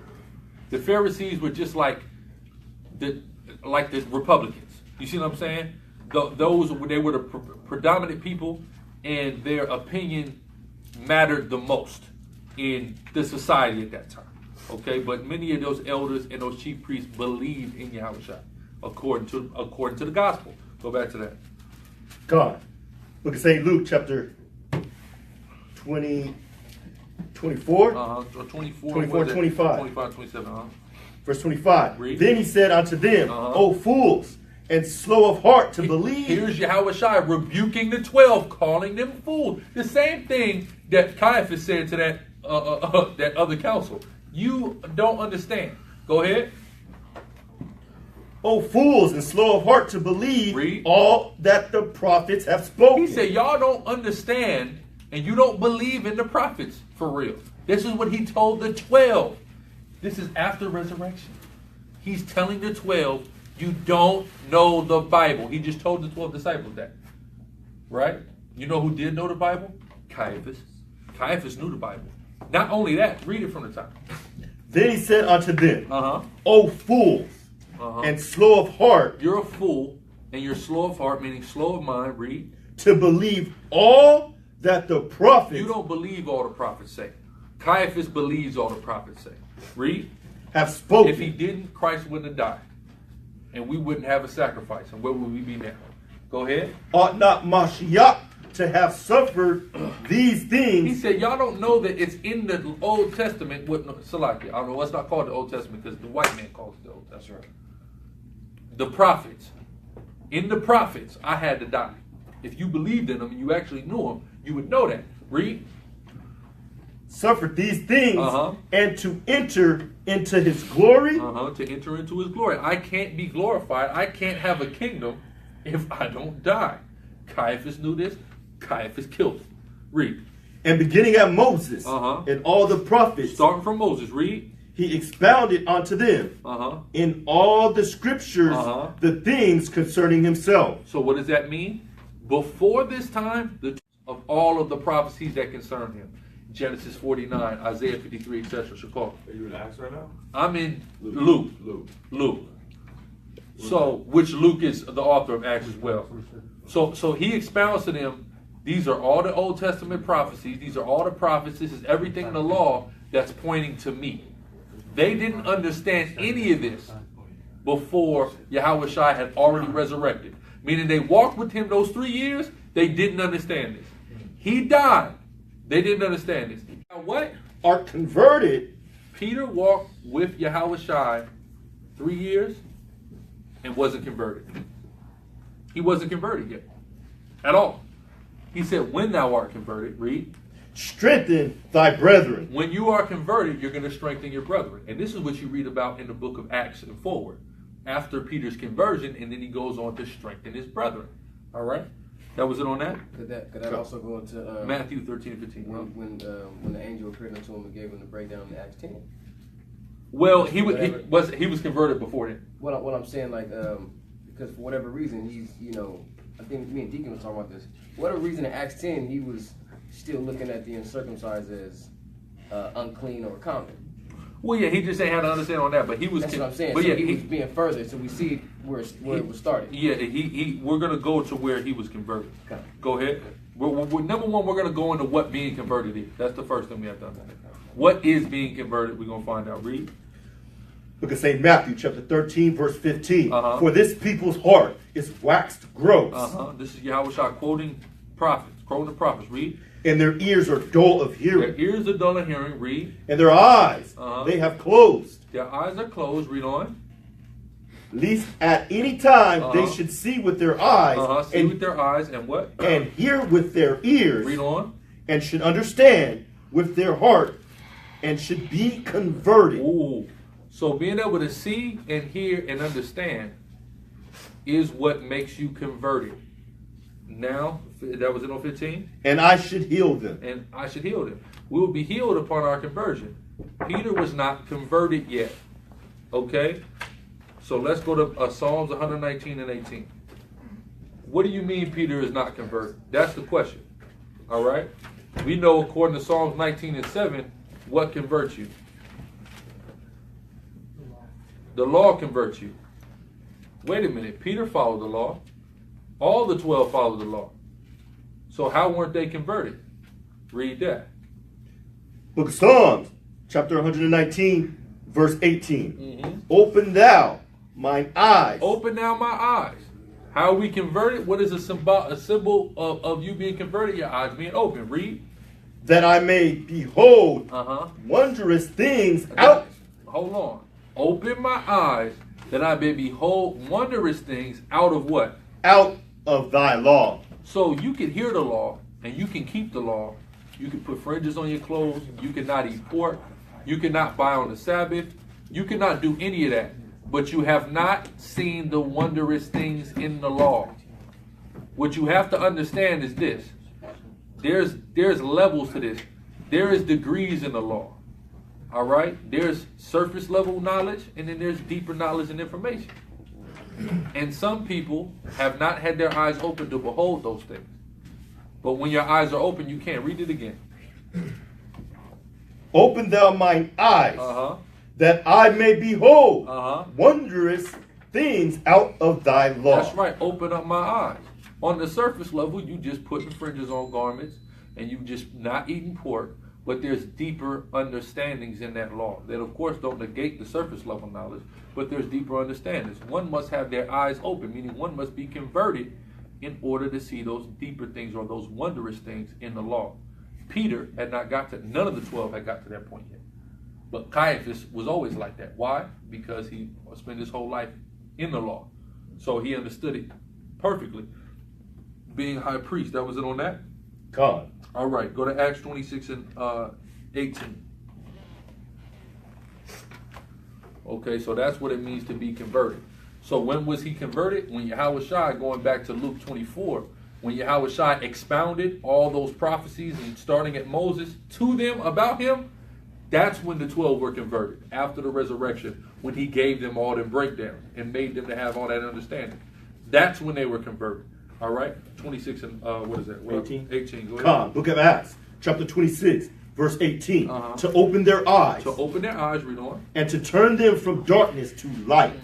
The Pharisees were just like the Republicans. You see what I'm saying? They were the predominant people, and their opinion mattered the most in the society at that time. Okay, but many of those elders and those chief priests believed in Yahushua according to the gospel. Go back to that. God. Look at St. Luke chapter 24. 24, 25. 25, 27, Verse 25. Read. Then he said unto them, O fools, and slow of heart to believe. Here's Yahushua rebuking the 12, calling them fools. The same thing that Caiaphas said to that other council. You don't understand. Go ahead. O fools, and slow of heart to believe. Read. All that the prophets have spoken. He said, y'all don't understand, and you don't believe in the prophets for real. This is what he told the 12. This is after resurrection. He's telling the 12, you don't know the Bible. He just told the 12 disciples that. Right? You know who did know the Bible? Caiaphas. Caiaphas knew the Bible. Not only that, read it from the top. Then he said unto them, O fools, and slow of heart. You're a fool, and you're slow of heart, meaning slow of mind. Read. To believe all that the prophets. You don't believe all the prophets say. Caiaphas believes all the prophets say. Read. Have spoken. If he didn't, Christ wouldn't have died. And we wouldn't have a sacrifice. And where would we be now? Go ahead. Ought not Mashiach to have suffered these things? He said, y'all don't know that it's in the Old Testament. Salaki, I don't know, it's not called the Old Testament because the white man calls it the Old Testament. That's right. The prophets. In the prophets, I had to die. If you believed in them and you actually knew them, you would know that. Read. Suffered these things and to enter into his glory. To enter into his glory. I can't be glorified. I can't have a kingdom if I don't die. Caiaphas knew this. Caiaphas killed him. Read. And beginning at Moses and all the prophets. Starting from Moses. Read. He expounded unto them in all the scriptures the things concerning himself. So what does that mean? Before this time, of all of the prophecies that concern him. Genesis 49, Isaiah 53, etc. Shakal. Are you in Acts right now? I'm in Luke. So, which Luke is the author of Acts as well. So he expounds to them, these are all the Old Testament prophecies. These are all the prophets. This is everything in the law that's pointing to me. They didn't understand any of this before Yahushua had already resurrected. Meaning they walked with him those 3 years. They didn't understand this. He died. They didn't understand this. Now what? Are converted. Peter walked with Yahushua 3 years and wasn't converted. He wasn't converted yet. At all. He said, when thou art converted, read. Strengthen thy brethren. When you are converted, you're going to strengthen your brethren. And this is what you read about in the book of Acts and forward. After Peter's conversion, and then he goes on to strengthen his brethren. All right? That was it on that? Could that also go into Matthew 13:15. when the angel appeared unto him and gave him the breakdown in Acts 10? Well, he was converted before then. What I'm saying, like, because for whatever reason, he's, I think me and Deacon was talking about this. For whatever reason, in Acts 10, he was still looking at the uncircumcised as unclean or common. Well, yeah, he just ain't had to understand on that, but he was. That's what I'm saying. But So yeah, he was being further, so we see where it was started. Yeah, we're gonna go to where he was converted. Okay. Go ahead. Number one, we're gonna go into what being converted is. That's the first thing we have to understand. What is being converted? We're gonna find out. Read. Look at St. Matthew chapter 13, verse 15. Uh-huh. For this people's heart is waxed gross. This is Yahushua quoting the prophets. Read. And their ears are dull of Their hearing. ears are dull of hearing. Read. And their eyes they have closed. Their eyes are closed. Read on. Lest at any time they should see with their eyes. See with their eyes and what? And hear with their ears. Read on. And should understand with their heart. And should be converted. Ooh. So being able to see and hear and understand is what makes you converted. Now, that was in 15? And I should heal them. And I should heal them. We will be healed upon our conversion. Peter was not converted yet. Okay? So let's go to Psalms 119 and 18. What do you mean Peter is not converted? That's the question. All right? We know according to Psalms 19 and 7, what converts you? The law converts you. Wait a minute. Peter followed the law. All the 12 followed the law. So how weren't they converted? Read that. Book of Psalms, chapter 119, verse 18. Mm-hmm. Open thou mine eyes. Open now my eyes. How are we converted? What is a symbol of you being converted? Your eyes being open. Read. That I may behold wondrous things out. Hold on. Open my eyes that I may behold wondrous things out of what? Out of thy law. So you can hear the law and you can keep the law. You can put fringes on your clothes. You cannot eat pork. You cannot buy on the Sabbath. You cannot do any of that. But you have not seen the wondrous things in the law. What you have to understand is this. There's levels to this. There is degrees in the law. All right? There's surface level knowledge and then there's deeper knowledge and information. And some people have not had their eyes open to behold those things. But when your eyes are open, you can't. Read it again. Open thou mine eyes, that I may behold wondrous things out of thy law. That's right. Open up my eyes. On the surface level, you just putting fringes on garments and you just not eating pork. But there's deeper understandings in that law that, of course, don't negate the surface level knowledge, but there's deeper understandings. One must have their eyes open, meaning one must be converted in order to see those deeper things or those wondrous things in the law. Peter had not got to, none of the 12 had got to that point yet. But Caiaphas was always like that. Why? Because he spent his whole life in the law. So he understood it perfectly. Being high priest, that was it on that? God. All right, go to Acts 26 and 18. Okay, so that's what it means to be converted. So when was he converted? When Yahushua, going back to Luke 24, when Yahushua expounded all those prophecies and starting at Moses to them about him, that's when the 12 were converted, after the resurrection, when he gave them all them breakdowns and made them to have all that understanding. That's when they were converted. All right, 26 and what is that? 18. 18. Go ahead. Come, book of Acts, chapter 26, verse 18. To open their eyes. To open their eyes, read on. And to turn them from darkness to light.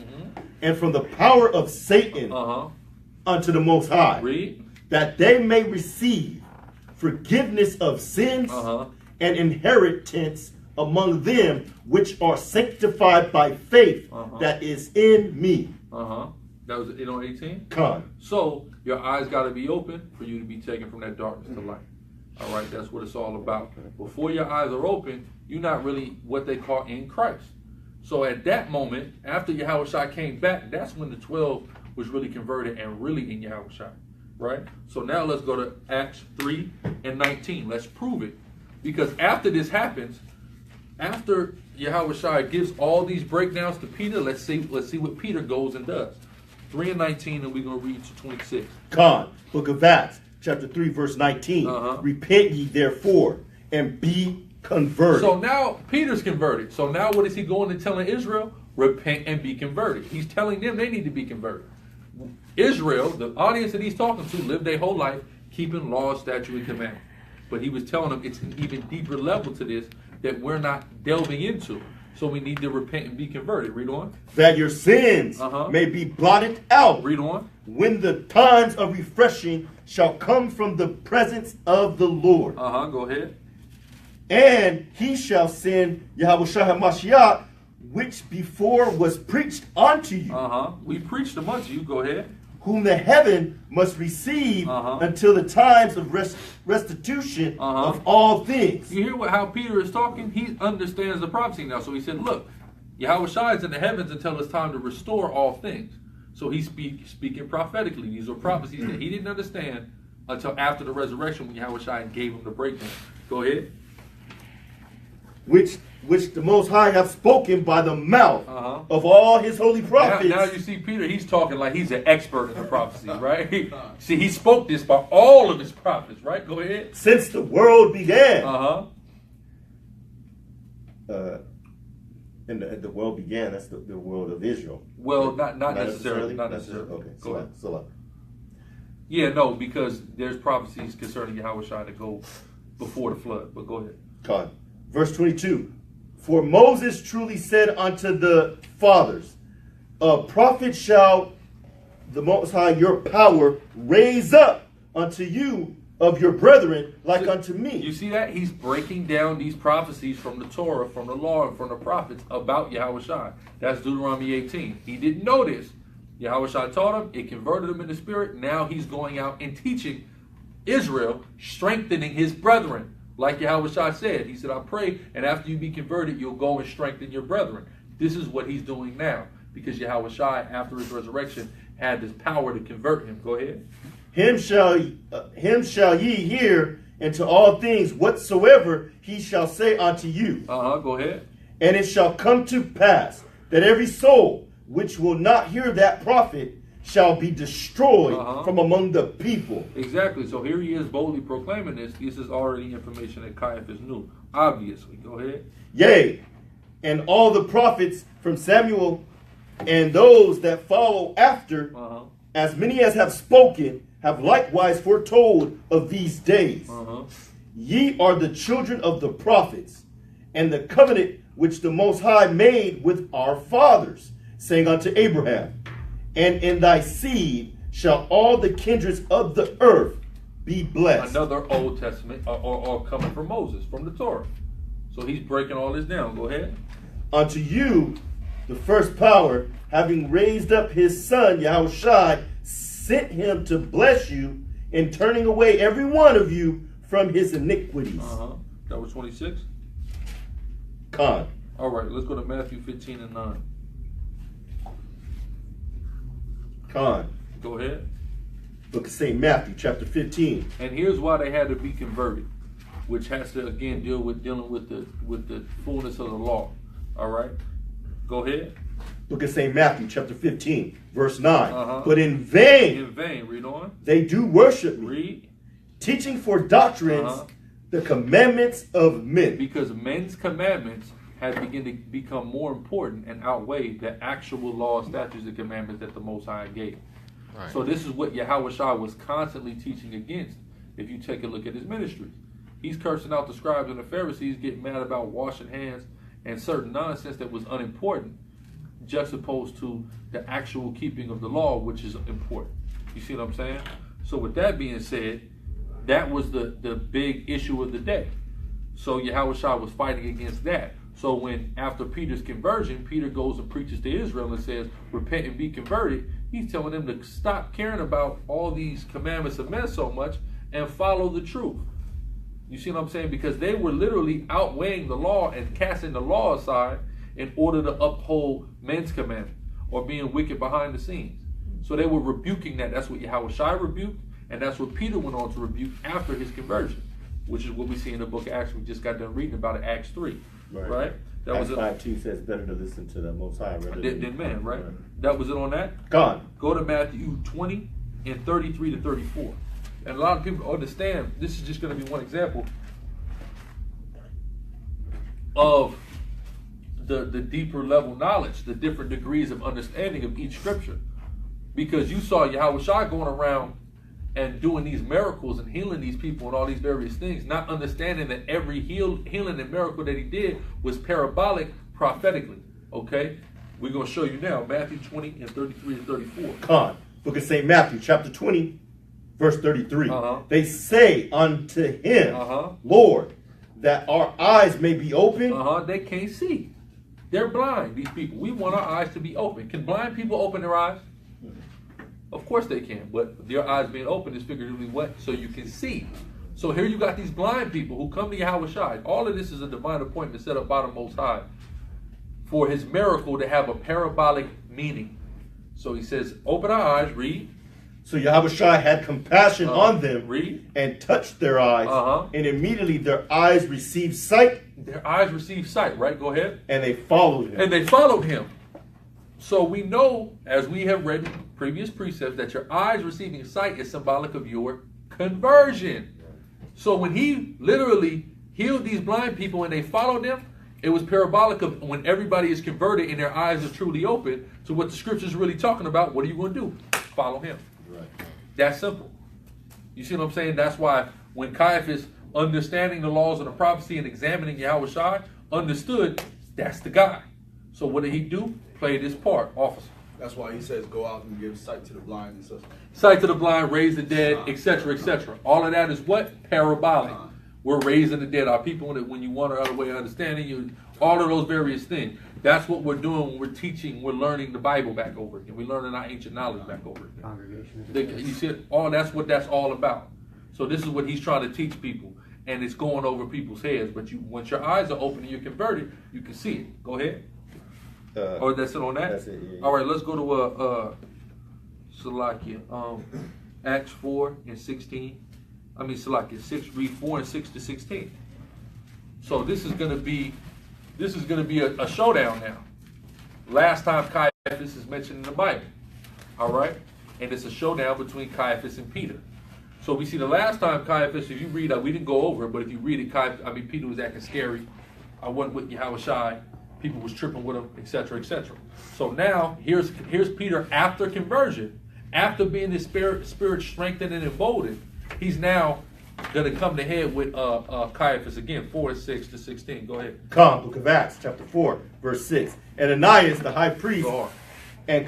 And from the power of Satan unto the Most High. Read. That they may receive forgiveness of sins and inheritance among them which are sanctified by faith that is in me. That was 18? Come. So your eyes got to be open for you to be taken from that darkness to light. All right, that's what it's all about. Before your eyes are open, you're not really what they call in Christ. So at that moment, after Yahushua came back, that's when the 12 was really converted and really in Yahushua. Right? So now let's go to Acts 3 and 19. Let's prove it. Because after this happens, after Yahushua gives all these breakdowns to Peter, let's see what Peter goes and does. 3 and 19, and we're going to read to 26. Come, book of Acts, chapter 3, verse 19. Uh-huh. Repent ye therefore and be converted. So now Peter's converted. So now what is he going and telling Israel? Repent and be converted. He's telling them they need to be converted. Israel, the audience that he's talking to, lived their whole life keeping laws, statutes, and commandments. But he was telling them it's an even deeper level to this that we're not delving into. So we need to repent and be converted. Read on. That your sins may be blotted out. Read on. When the times of refreshing shall come from the presence of the Lord. Go ahead. And he shall send Yahushua HaMashiach, which before was preached unto you. We preached them unto you. Go ahead. Whom the heaven must receive until the times of restitution of all things. You hear how Peter is talking? He understands the prophecy now. So he said, look, Yahushua is in the heavens until it's time to restore all things. So he's speaking prophetically. These are prophecies that he didn't understand until after the resurrection when Yahushua gave him the breakdown. Go ahead. Which the Most High have spoken by the mouth of all his holy prophets. Now you see Peter, he's talking like he's an expert in the prophecy, right? See, he spoke this by all of his prophets, right? Go ahead. Since the world began. And the world began, that's the world of Israel. Well, not necessarily. Not necessarily. Okay, Go ahead. So yeah, no, because there's prophecies concerning Yahushua to go before the flood. But go ahead. God. Verse 22. For Moses truly said unto the fathers, a prophet shall the Most High your power raise up unto you of your brethren like unto me. You see that? He's breaking down these prophecies from the Torah, from the law, and from the prophets about Yahushua. That's Deuteronomy 18. He didn't know this. Yahushua taught him. It converted him in the spirit. Now he's going out and teaching Israel, strengthening his brethren. Like Yahushua said, he said, I pray, and after you be converted, you'll go and strengthen your brethren. This is what he's doing now, because Yahushua, after his resurrection, had this power to convert him. Go ahead. Him shall ye hear, and to all things whatsoever he shall say unto you. Go ahead. And it shall come to pass that every soul which will not hear that prophet shall be destroyed from among the people. Exactly. So here he is boldly proclaiming this. This is already information that Caiaphas knew. Obviously. Go ahead. Yea, and all the prophets from Samuel and those that follow after, as many as have spoken, have likewise foretold of these days. Ye are the children of the prophets, and the covenant which the Most High made with our fathers, saying unto Abraham, and in thy seed shall all the kindreds of the earth be blessed. Another Old Testament, or coming from Moses, from the Torah. So he's breaking all this down. Go ahead. Unto you, the first power, having raised up his son, Yahushua, sent him to bless you in turning away every one of you from his iniquities. That was 26? Con. All right, let's go to Matthew 15 and 9. Con. Go ahead. Book of St. Matthew, chapter 15. And here's why they had to be converted, which has to again dealing with the fullness of the law. All right, go ahead. Book of St. Matthew, chapter 15, verse 9. But in vain, read on. They do worship me, Read. Teaching for doctrines the commandments of men. Because men's commandments had begun to become more important and outweigh the actual law, statutes, and commandments that the Most High gave. Right. So this is what Yahushua was constantly teaching against. If you take a look at his ministries, he's cursing out the scribes and the Pharisees, getting mad about washing hands and certain nonsense that was unimportant, juxtaposed to the actual keeping of the law, which is important. You see what I'm saying? So with that being said, that was the big issue of the day. So Yahushua was fighting against that. So when, after Peter's conversion, Peter goes and preaches to Israel and says, repent and be converted, he's telling them to stop caring about all these commandments of men so much and follow the truth. You see what I'm saying? Because they were literally outweighing the law and casting the law aside in order to uphold men's commandment or being wicked behind the scenes. So they were rebuking that. That's what Yahushua rebuked, and that's what Peter went on to rebuke after his conversion, which is what we see in the book of Acts. We just got done reading about it, Acts 3. Right? That Acts was 5:2 says better to listen to the Most High rather than man, right? That was it on that? God. Go to Matthew 20 and 33 to 34. And a lot of people understand, this is just going to be one example of the deeper level knowledge, the different degrees of understanding of each scripture. Because you saw Yahweh Shai going around and doing these miracles and healing these people and all these various things, not understanding that every healing and miracle that he did was parabolic prophetically. Okay? We're going to show you now, Matthew 20 and 33 and 34. Con, book of St. Matthew, chapter 20, verse 33. They say unto him, Lord, that our eyes may be open. They can't see. They're blind, these people. We want our eyes to be open. Can blind people open their eyes? Of course they can, but their eyes being open is figuratively what? So you can see. So here you got these blind people who come to Yahweh Shai. All of this is a divine appointment set up by the Most High for his miracle to have a parabolic meaning. So he says, open our eyes, read. So Yahweh Shai had compassion on them, read, and touched their eyes, and immediately their eyes received sight. Their eyes received sight, right? Go ahead. And they followed him. And they followed him. So we know, as we have read in previous precepts, that your eyes receiving sight is symbolic of your conversion. So when he literally healed these blind people and they followed him, it was parabolic of when everybody is converted and their eyes are truly open to what the scripture is really talking about. What are you going to do? Follow him. Right. That's simple. You see what I'm saying? That's why when Caiaphas, understanding the laws of the prophecy and examining Yahweh Shai, understood that's the guy. So what did he do? Played his part, officer. That's why he says go out and give sight to the blind and such. Sight to the blind, raise the dead, etc., etc. All of that is what? Parabolic. We're raising the dead. Our people, when you want another way of understanding you, all of those various things. That's what we're doing when we're teaching, we're learning the Bible back over again. We're learning our ancient knowledge back over again. Congregation. You see, that's what that's all about. So this is what he's trying to teach people. And it's going over people's heads. But once your eyes are open and you're converted, you can see it. Go ahead. Or that's it on that? That's it, yeah. All right, let's go to Salakia. Acts 4 and 16. I mean Salakia 6, read 4 and 6 to 16. So this is gonna be a showdown now. Last time Caiaphas is mentioned in the Bible. All right? And it's a showdown between Caiaphas and Peter. So we see the last time Caiaphas, if you read, we didn't go over it, but if you read it, Peter was acting scary. I wasn't with Yahweh Shai. People was tripping with him, etc., etc. So now, here's Peter after conversion, after being his spirit strengthened and emboldened. He's now going to come to head with Caiaphas again, 4 6 to 16. Go ahead. Come, book of Acts, chapter 4, verse 6. And Ananias, the high priest, and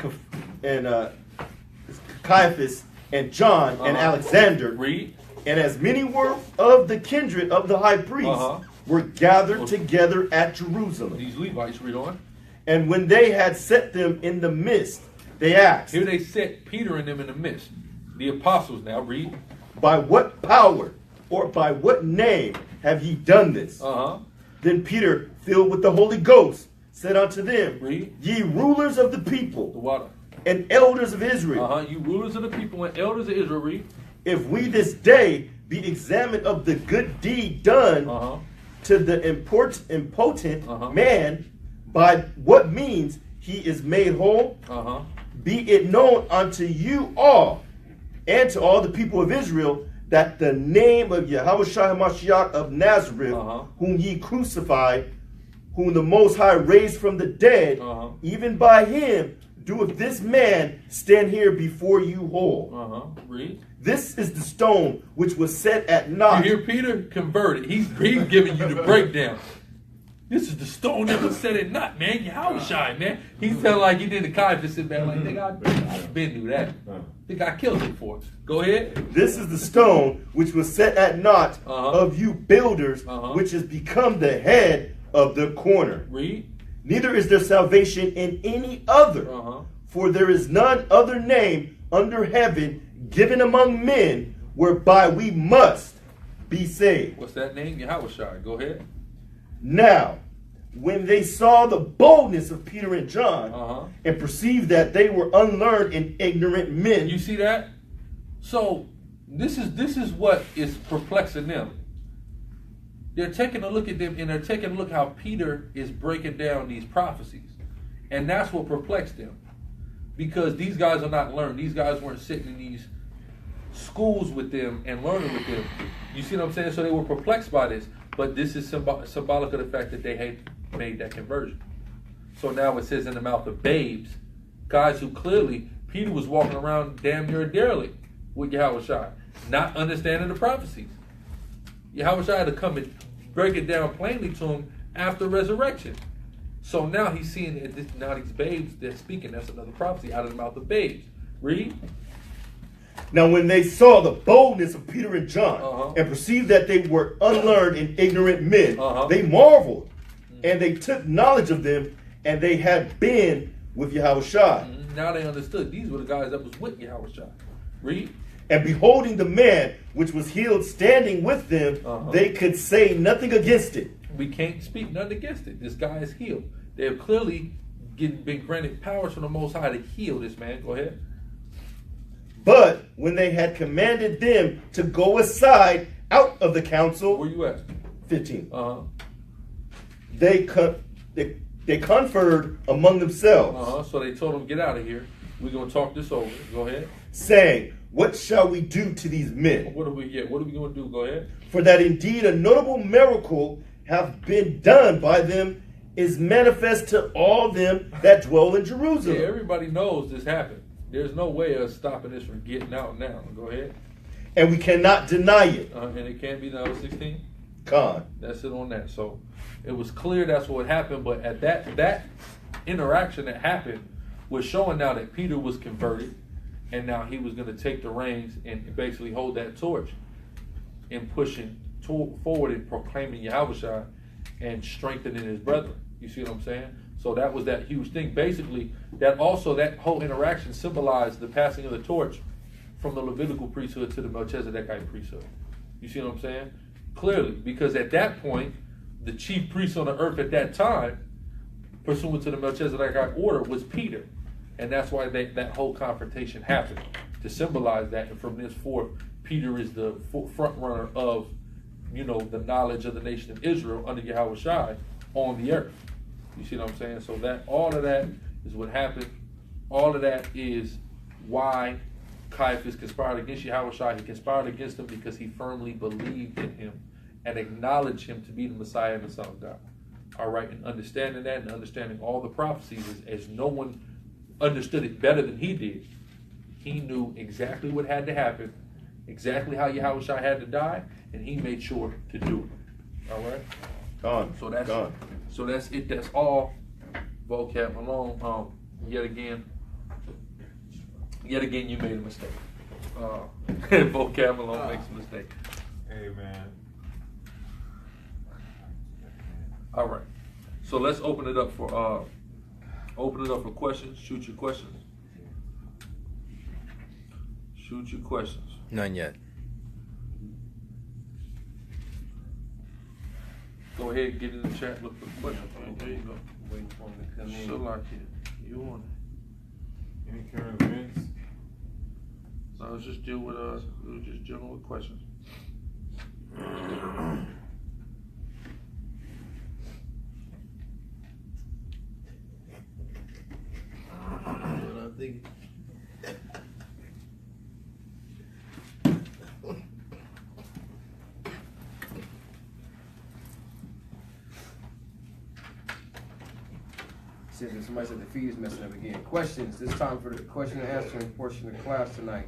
Caiaphas, and John, and Alexander, read, and as many were of the kindred of the high priest, were gathered together at Jerusalem. These Levites, read on. And when they had set them in the midst, they asked. Here they set Peter and them in the midst. The apostles now, read. By what power or by what name have ye done this? Then Peter, filled with the Holy Ghost, said unto them, read. Ye rulers of the people, The water. and elders of Israel, You rulers of the people and elders of Israel, read. if we this day be examined of the good deed done to the impotent man, by what means he is made whole, be it known unto you all and to all the people of Israel that the name of Yahweh Shai HaMashiach of Nazareth, whom ye crucified, whom the Most High raised from the dead, even by him doeth this man stand here before you whole. Read. This is the stone which was set at naught. You hear Peter? Converted. He's giving you the breakdown. This is the stone that was set at naught, man. Yahweh Shai, man. He's telling like he did the Caiaphas, sit back like, nigga, I've been through that. I think I killed him for it. Go ahead. This is the stone which was set at naught of you builders, which has become the head of the corner. Read. Neither is there salvation in any other, for there is none other name under heaven given among men whereby we must be saved. What's that name? Yahweh Shai. Go ahead. Now, when they saw the boldness of Peter and John and perceived that they were unlearned and ignorant men. You see that? So this is what is perplexing them. They're taking a look at them and they're taking a look how Peter is breaking down these prophecies. And that's what perplexed them. Because these guys are not learned. These guys weren't sitting in these schools with them and learning with them. You see what I'm saying? So they were perplexed by this. But this is symbolic of the fact that they had made that conversion. So now it says in the mouth of babes, guys who clearly, Peter was walking around damn near a derelict with Yahushua, not understanding the prophecies. Yahushua had to come and break it down plainly to him after resurrection. So now he's seeing that now these babes, they're speaking. That's another prophecy out of the mouth of babes. Read. Now when they saw the boldness of Peter and John and perceived that they were unlearned and ignorant men, they marveled and they took knowledge of them, and they had been with Yahushua. Now they understood. These were the guys that was with Yahushua. Read. And beholding the man which was healed standing with them, they could say nothing against it. We can't speak nothing against it. This guy is healed. They have clearly been granted powers from the Most High to heal this man. Go ahead. But when they had commanded them to go aside out of the council, Where you at? 15. They conferred among themselves, So they told him, get out of here. We're going to talk this over. Go ahead. saying, what shall we do to these men? What are we going to do? Go ahead. For that indeed a notable miracle have been done by them is manifest to all them that dwell in Jerusalem. Yeah, everybody knows this happened. There's no way of stopping this from getting out now. Go ahead. And we cannot deny it. And it can't be now 16. Con. That's it on that. So it was clear that's what happened. But at that interaction that happened was showing now that Peter was converted, and now he was going to take the reins and basically hold that torch in pushing forward and proclaiming Yahushua and strengthening his brethren. You see what I'm saying? So that was that huge thing. Basically, that whole interaction symbolized the passing of the torch from the Levitical priesthood to the Melchizedekite priesthood. You see what I'm saying? Clearly, because at that point, the chief priest on the earth at that time, pursuant to the Melchizedekite order, was Peter. And that's why that whole confrontation happened, to symbolize that. And from this forth, Peter is the front runner of, the knowledge of the nation of Israel under Yahushua on the earth. You see what I'm saying? So that all of that is what happened. All of that is why Caiaphas conspired against Yahushua. He conspired against him because he firmly believed in him and acknowledged him to be the Messiah and the Son of God. All right, and understanding that and understanding all the prophecies as no one understood it better than he did. He knew exactly what had to happen, exactly how Yahushua had to die, and he made sure to do it. All right? Gone. So that's Gone. So that's it. That's all. Vocab Malone. Yet again, you made a mistake. Vocab Malone makes a mistake. Amen. All right. So let's open it up for questions. Shoot your questions. Shoot your questions. None yet. Go ahead, get in the chat, look for questions. There you go. Waiting for him to come in. So like it. You want it? Any current events? So let's just deal with we'll just dealing with questions. But I think Somebody said the feed is messing up again. Questions. This time for the question and answering portion of the class tonight.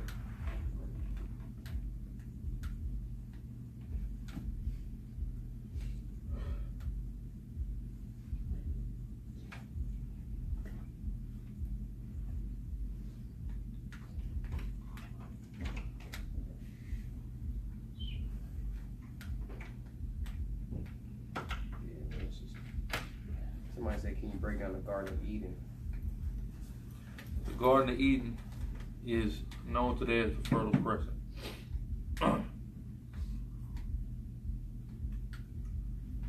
Somebody said, can you break down the Garden of Eden? The Garden of Eden is known today as the Fertile Crescent.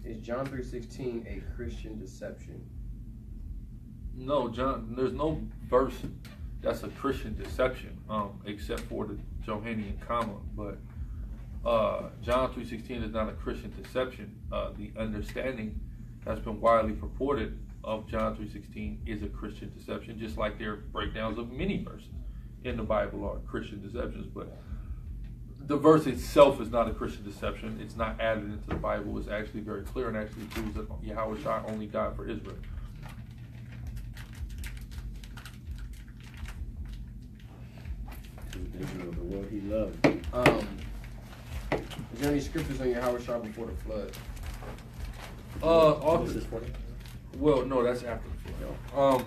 Is John 3:16 a Christian deception? No, John. There's no verse that's a Christian deception, except for the Johannine comma. But John 3:16 is not a Christian deception. The understanding that's been widely purported of John 3:16 is a Christian deception, just like their breakdowns of many verses in the Bible are Christian deceptions. But the verse itself is not a Christian deception. It's not added into the Bible. It's actually very clear and actually proves that Yahweh Shai only died for Israel. Israel, the one he loved. Is there any scriptures on Yahweh Shai before the flood? Well, no, that's after the flood.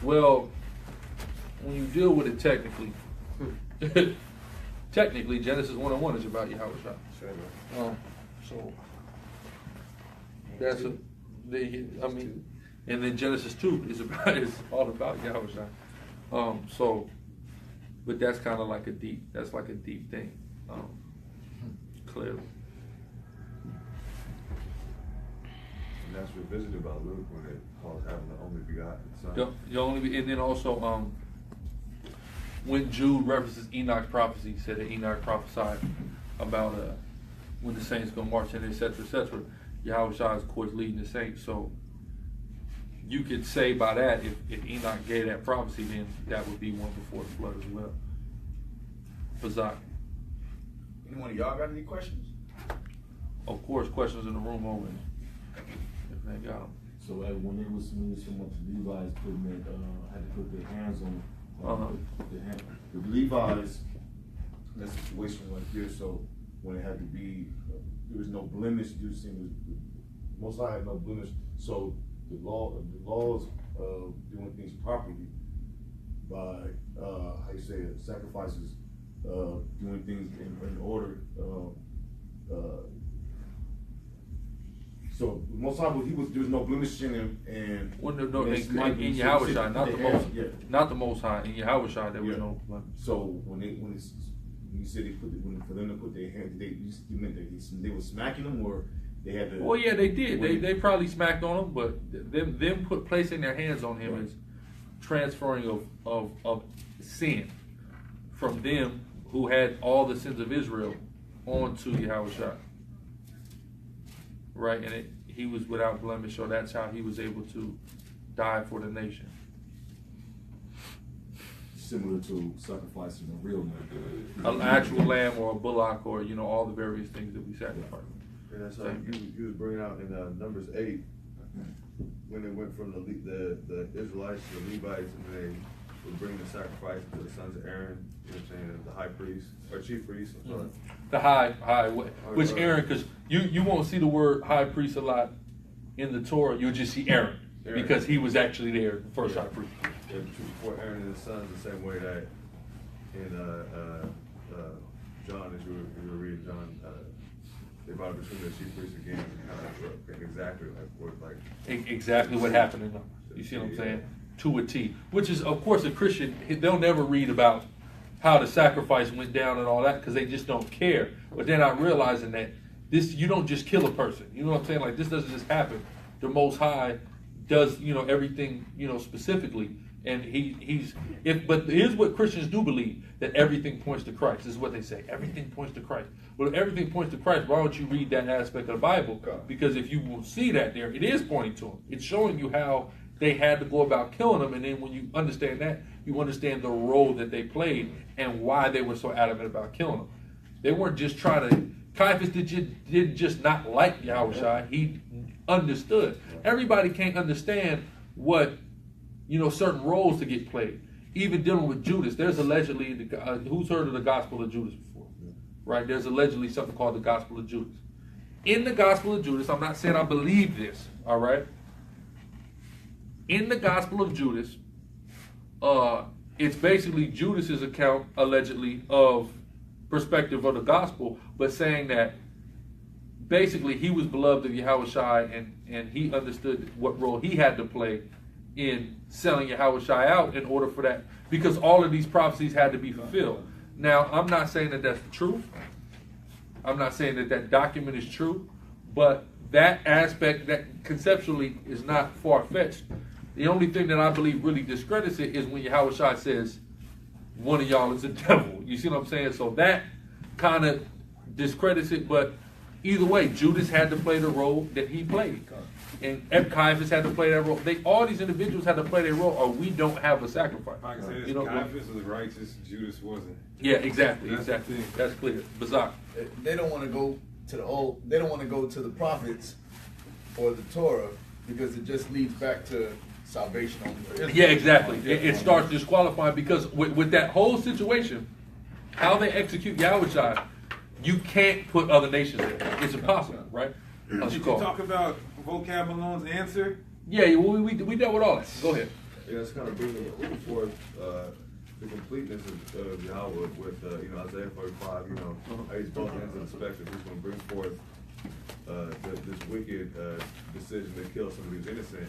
Well, when you deal with it technically, Genesis 1:1 is about Yahweh Shai. So that's and then Genesis 2 is all about Yahweh Shai. But that's kind of like a deep thing, clearly. And that's revisited by Luke when it calls having the only begotten son. And then also when Jude references Enoch's prophecy, he said that Enoch prophesied about when the saints go marching, etc., etc. Yahweh Shai is, of course, leading the saints. So you could say by that, if Enoch gave that prophecy, then that would be one before the flood as well. Bazak. Anyone of y'all got any questions? Of course, questions in the room always. If they got them. So when they was submitted so much, the Levites had to put their hands on the Levites in a situation like this. So when it had to be, there was no blemish. You see, most I had no blemish. So the laws of doing things properly by how you say it, sacrifices, doing things in order. So most time there was no blemish in him, and in Yahweh Shai, not the Most High. In Yahweh Shai, there was no blemish. So when you said for them to put their hands, you meant that they were smacking them, or they had to? Well, yeah, they did. They probably smacked on him, but them placing their hands on him is transferring of sin from them who had all the sins of Israel onto Yahweh Shai. Right, and he was without blemish, so that's how he was able to die for the nation. Similar to sacrificing a real man, An actual lamb or a bullock, or all the various things that we sacrifice. And that's you was bringing out in Numbers 8 when it went from the Israelites to the Levites, and they would bring the sacrifice to the sons of Aaron. You know what I'm saying? The high priest or chief priest. I'm sorry. The high, which Aaron, because you won't see the word high priest a lot in the Torah. You'll just see Aaron. Because he was actually there, the first high priest. Yeah, before Aaron and his sons, the same way that in John, as you were reading John, they brought it between the chief priests again, and exactly what happened in them. You see what I'm saying? To a T. Which is, of course, a Christian, they'll never read about how the sacrifice went down and all that because they just don't care. But they're not realizing that you don't just kill a person. You know what I'm saying? Like, this doesn't just happen. The Most High does, everything, specifically. And but here's what Christians do believe, that everything points to Christ. This is what they say. Everything points to Christ. Well, if everything points to Christ, why don't you read that aspect of the Bible? Because if you will see that there, it is pointing to him. It's showing you how they had to go about killing him. And then when you understand that, you understand the role that they played and why they were so adamant about killing him. They weren't just trying to, Caiaphas did just not like Yahweh Shai. He understood. Everybody can't understand what, certain roles to get played. Even dealing with Judas, there's allegedly, who's heard of the Gospel of Judas before? Right? There's allegedly something called the Gospel of Judas. In the Gospel of Judas, I'm not saying I believe this, all right? In the Gospel of Judas, it's basically Judas's account, allegedly, of perspective of the gospel, but saying that basically he was beloved of Yahweh Shai and he understood what role he had to play in selling Yahweh Shai out in order for that, because all of these prophecies had to be fulfilled. Now, I'm not saying that that's the truth. I'm not saying that that document is true, but that aspect, that conceptually is not far-fetched. The only thing that I believe really discredits it is when Yahweh Shai says, one of y'all is a devil. You see what I'm saying? So that kind of discredits it, but either way, Judas had to play the role that he played. And Caiaphas had to play that role. All these individuals had to play their role, or we don't have a sacrifice. Like I said, You know, Caiaphas was righteous, Judas wasn't. yeah, exactly, That's the exactly. thing. That's clear. Bazak. They don't want to go to the old. They don't want to go to the prophets or the Torah because it just leads back to salvation only for Israel. Yeah, exactly. It starts disqualifying because with that whole situation, how they execute Yahushua, you can't put other nations in. It's impossible, right? Did you talk about vocab Malone's answer? Yeah, we dealt with all that. Go ahead. Yeah, it's kind of bringing forth the completeness of Yahweh with Isaiah 45. How he's both ends of the spectrum. He's going to bring forth this wicked decision to kill somebody who's innocent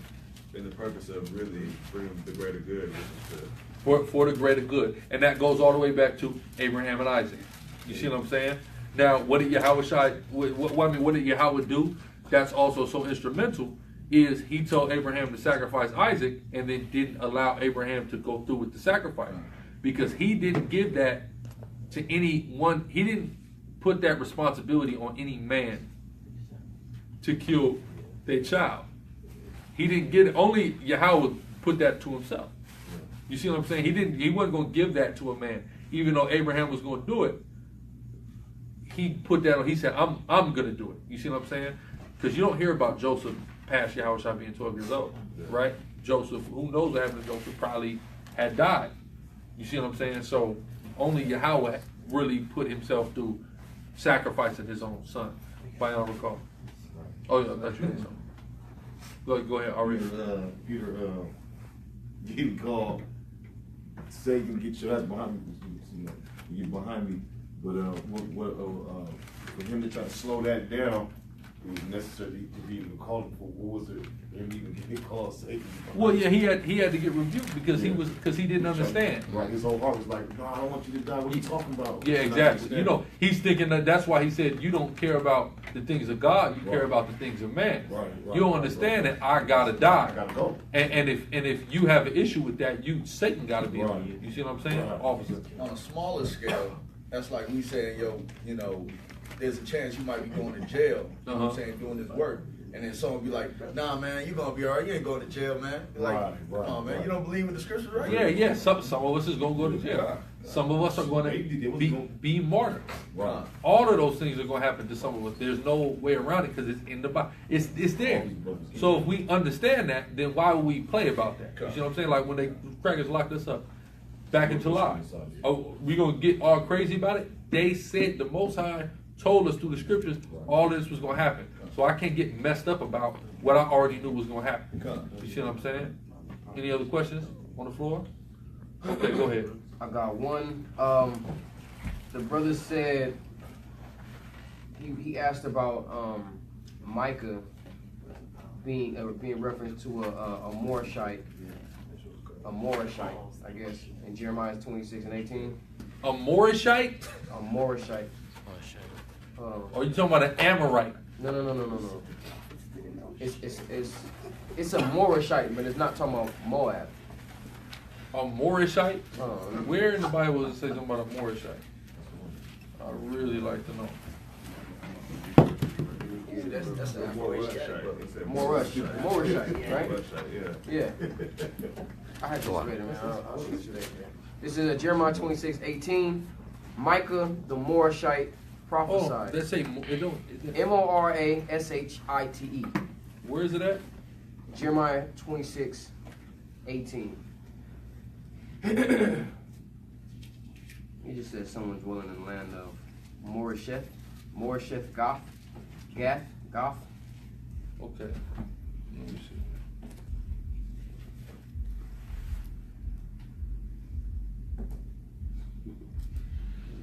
in the purpose of really bringing the greater good, which is For the greater good, and that goes all the way back to Abraham and Isaac. You see what I'm saying? Now, what did what did Yahweh do? That's also so instrumental. Is he told Abraham to sacrifice Isaac, and then didn't allow Abraham to go through with the sacrifice, because he didn't give that to anyone. He didn't put that responsibility on any man to kill their child. He didn't get it. Only Yahweh put that to himself. You see what I'm saying? He wasn't going to give that to a man, even though Abraham was going to do it. He put that on. He said, "I'm going to do it." You see what I'm saying? Because you don't hear about Joseph past Yahushua being 12 years old, right? Joseph, who knows what happened to Joseph, probably had died. You see what I'm saying? So only Yahweh really put himself through sacrificing his own son. If I don't recall. Oh yeah, that's you. Go ahead, Ari. Peter, getting called, say you can get your ass behind me, you get behind me. But for him to try to slow that down, it was necessary to be even called him for. What was it? Him even getting called Satan. Well, yeah, he had to get rebuked because he didn't understand. Right, his whole heart was like, "No, I don't want you to die. What are you talking about?" Yeah, exactly. He's thinking that's why he said, you don't care about the things of God, you care about the things of man. Right, you don't understand that I gotta die. I gotta go. And if you have an issue with that, Satan gotta be Right. on you. You see what I'm saying, Right. officer? On a smaller scale, that's like me saying, there's a chance you might be going to jail. You know what I'm saying, doing this work. And then someone be like, "Nah, man, you're gonna be all right. You ain't going to jail, man." You're like, Right, "Oh, man, right. you don't believe in the scripture, right?" Yeah. Some of us is gonna go to jail. Some of us are gonna be martyred. Right. All of those things are gonna happen to some of us. There's no way around it because it's in the Bible. It's there. So if we understand that, then why would we play about that? You see what I'm saying? Like when the crackers locked us up back in July. Oh, we gonna get all crazy about it? They said the Most High told us through the scriptures all this was gonna happen. So I can't get messed up about what I already knew was gonna happen. You see what I'm saying? Any other questions on the floor? Okay, go ahead. I got one. The brother said he asked about Micah being referenced to a Morishite, I guess, in Jeremiah 26:18. A Morishite? A Morishite. Or you talking about an Amorite? No. It's a Morishite, but it's not talking about Moab. A Morishite? Oh, Where in the Bible does it say something about a Morishite? I really like to know. That's the Morishite, right? yeah. Yeah. I had this ready, man. I'll shoot you that. This is Jeremiah 26:18. Micah the Morishite prophesied. Let's say Morashite. Where is it at? Jeremiah 26:18. He just says someone dwelling in the land of Moresheth Gath. Okay. Let me see.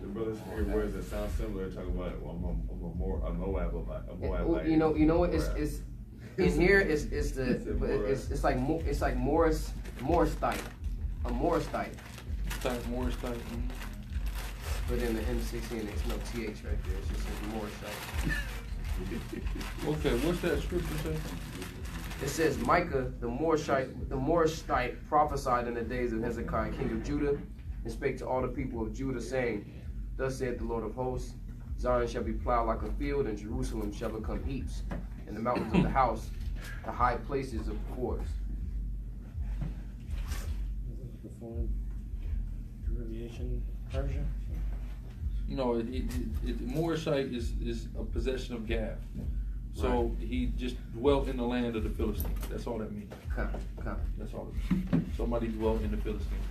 The brothers hear words that sound similar, talking about a Moab. You know what? It's in here. It's like Morris type, a Morris type. Morris type. But in the M16, there's no TH right there. It's just a Morris type. Okay, what's that scripture say? It says Micah the Morishite prophesied in the days of Hezekiah, king of Judah, and spake to all the people of Judah, saying, "Thus saith the Lord of hosts, Zion shall be plowed like a field, and Jerusalem shall become heaps, and the mountains of the house, the high places of course. Perform derivation Persia. No, Morishite is a possession of Gath. So he just dwelt in the land of the Philistines. That's all that means. Copy. That's all it means. Somebody dwelt in the Philistines.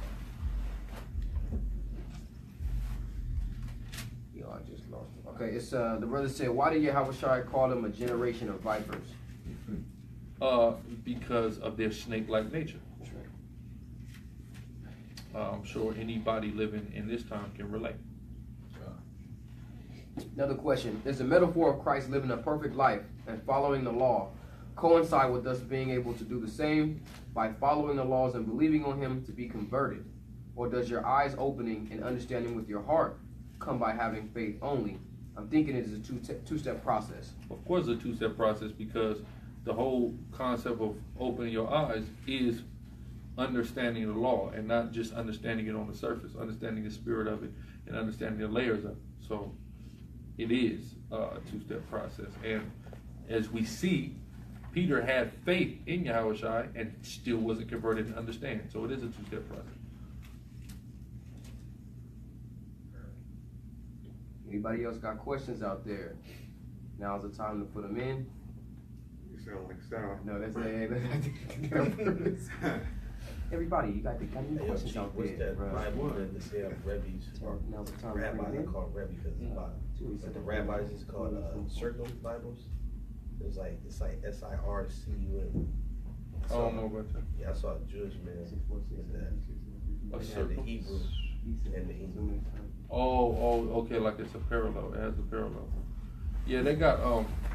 Yo, I just lost it. Okay, it's the brother said, why did Yahweh call them a generation of vipers? Because of their snake-like nature. That's right. I'm sure anybody living in this time can relate. Another question. Does the metaphor of Christ living a perfect life and following the law coincide with us being able to do the same by following the laws and believing on him to be converted? Or does your eyes opening and understanding with your heart come by having faith only? I'm thinking it is a two-step process. Of course, it's a two-step process because the whole concept of opening your eyes is understanding the law and not just understanding it on the surface, understanding the spirit of it and understanding the layers of it. So it is a two-step process. And as we see, Peter had faith in Yahushua and still wasn't converted and understand. So it is a two-step process. Anybody else got questions out there? Now's the time to put them in. You sound like Sal. No, that's everybody, you got any questions out What's there? that Bible that they say of Rebbe's or Now's the time to rabbis? bring I it in. call it Rebbe because the rabbis is called circle Bibles. It's like SIRCUM. I don't know about that. Yeah, I saw a Jewish man with that. A They had circle? the Hebrew and the English. Oh, okay, like it's a parallel. It has a parallel. Yeah, they got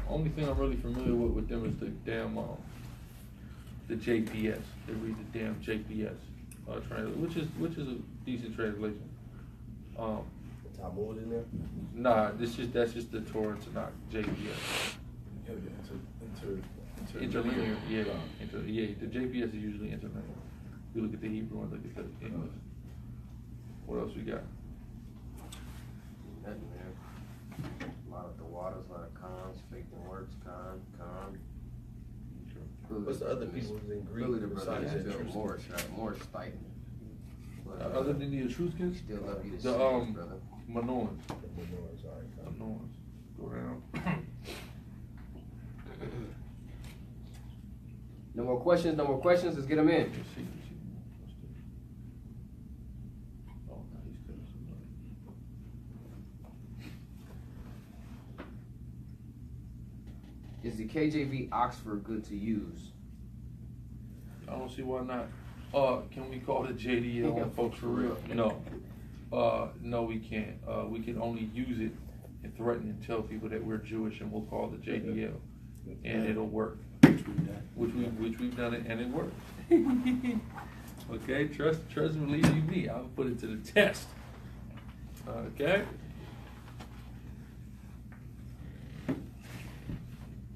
only thing I'm really familiar with them is the damn the JPS. They read the damn JPS which is a decent translation. The Talmud in there. Nah, that's just the Torah to not JPS. Interlinear, yeah. The JPS is usually interlinear. You look at the Hebrew and look at the English. What else we got? Nothing, man. A lot of the waters, a lot of cons, faith and works, con. What's the other peoples in Greek Really, the brother besides is the still Etruscans? more stipend. Other than the Etruscans, Still love you to see the it, brother. Minoans. The Minoans, all right. Minoans. Go down. No more questions, let's get them in. Let's see. Oh, no, he's telling somebody. Is the KJV Oxford good to use? I don't see why not. Can we call it JDL on folks for real? No. No, we can't. We can only use it and threaten and tell people that we're Jewish and we'll call it JDL. And it'll work. Which we've done it and it works. Okay, trust and believe you me. I'll put it to the test. Okay?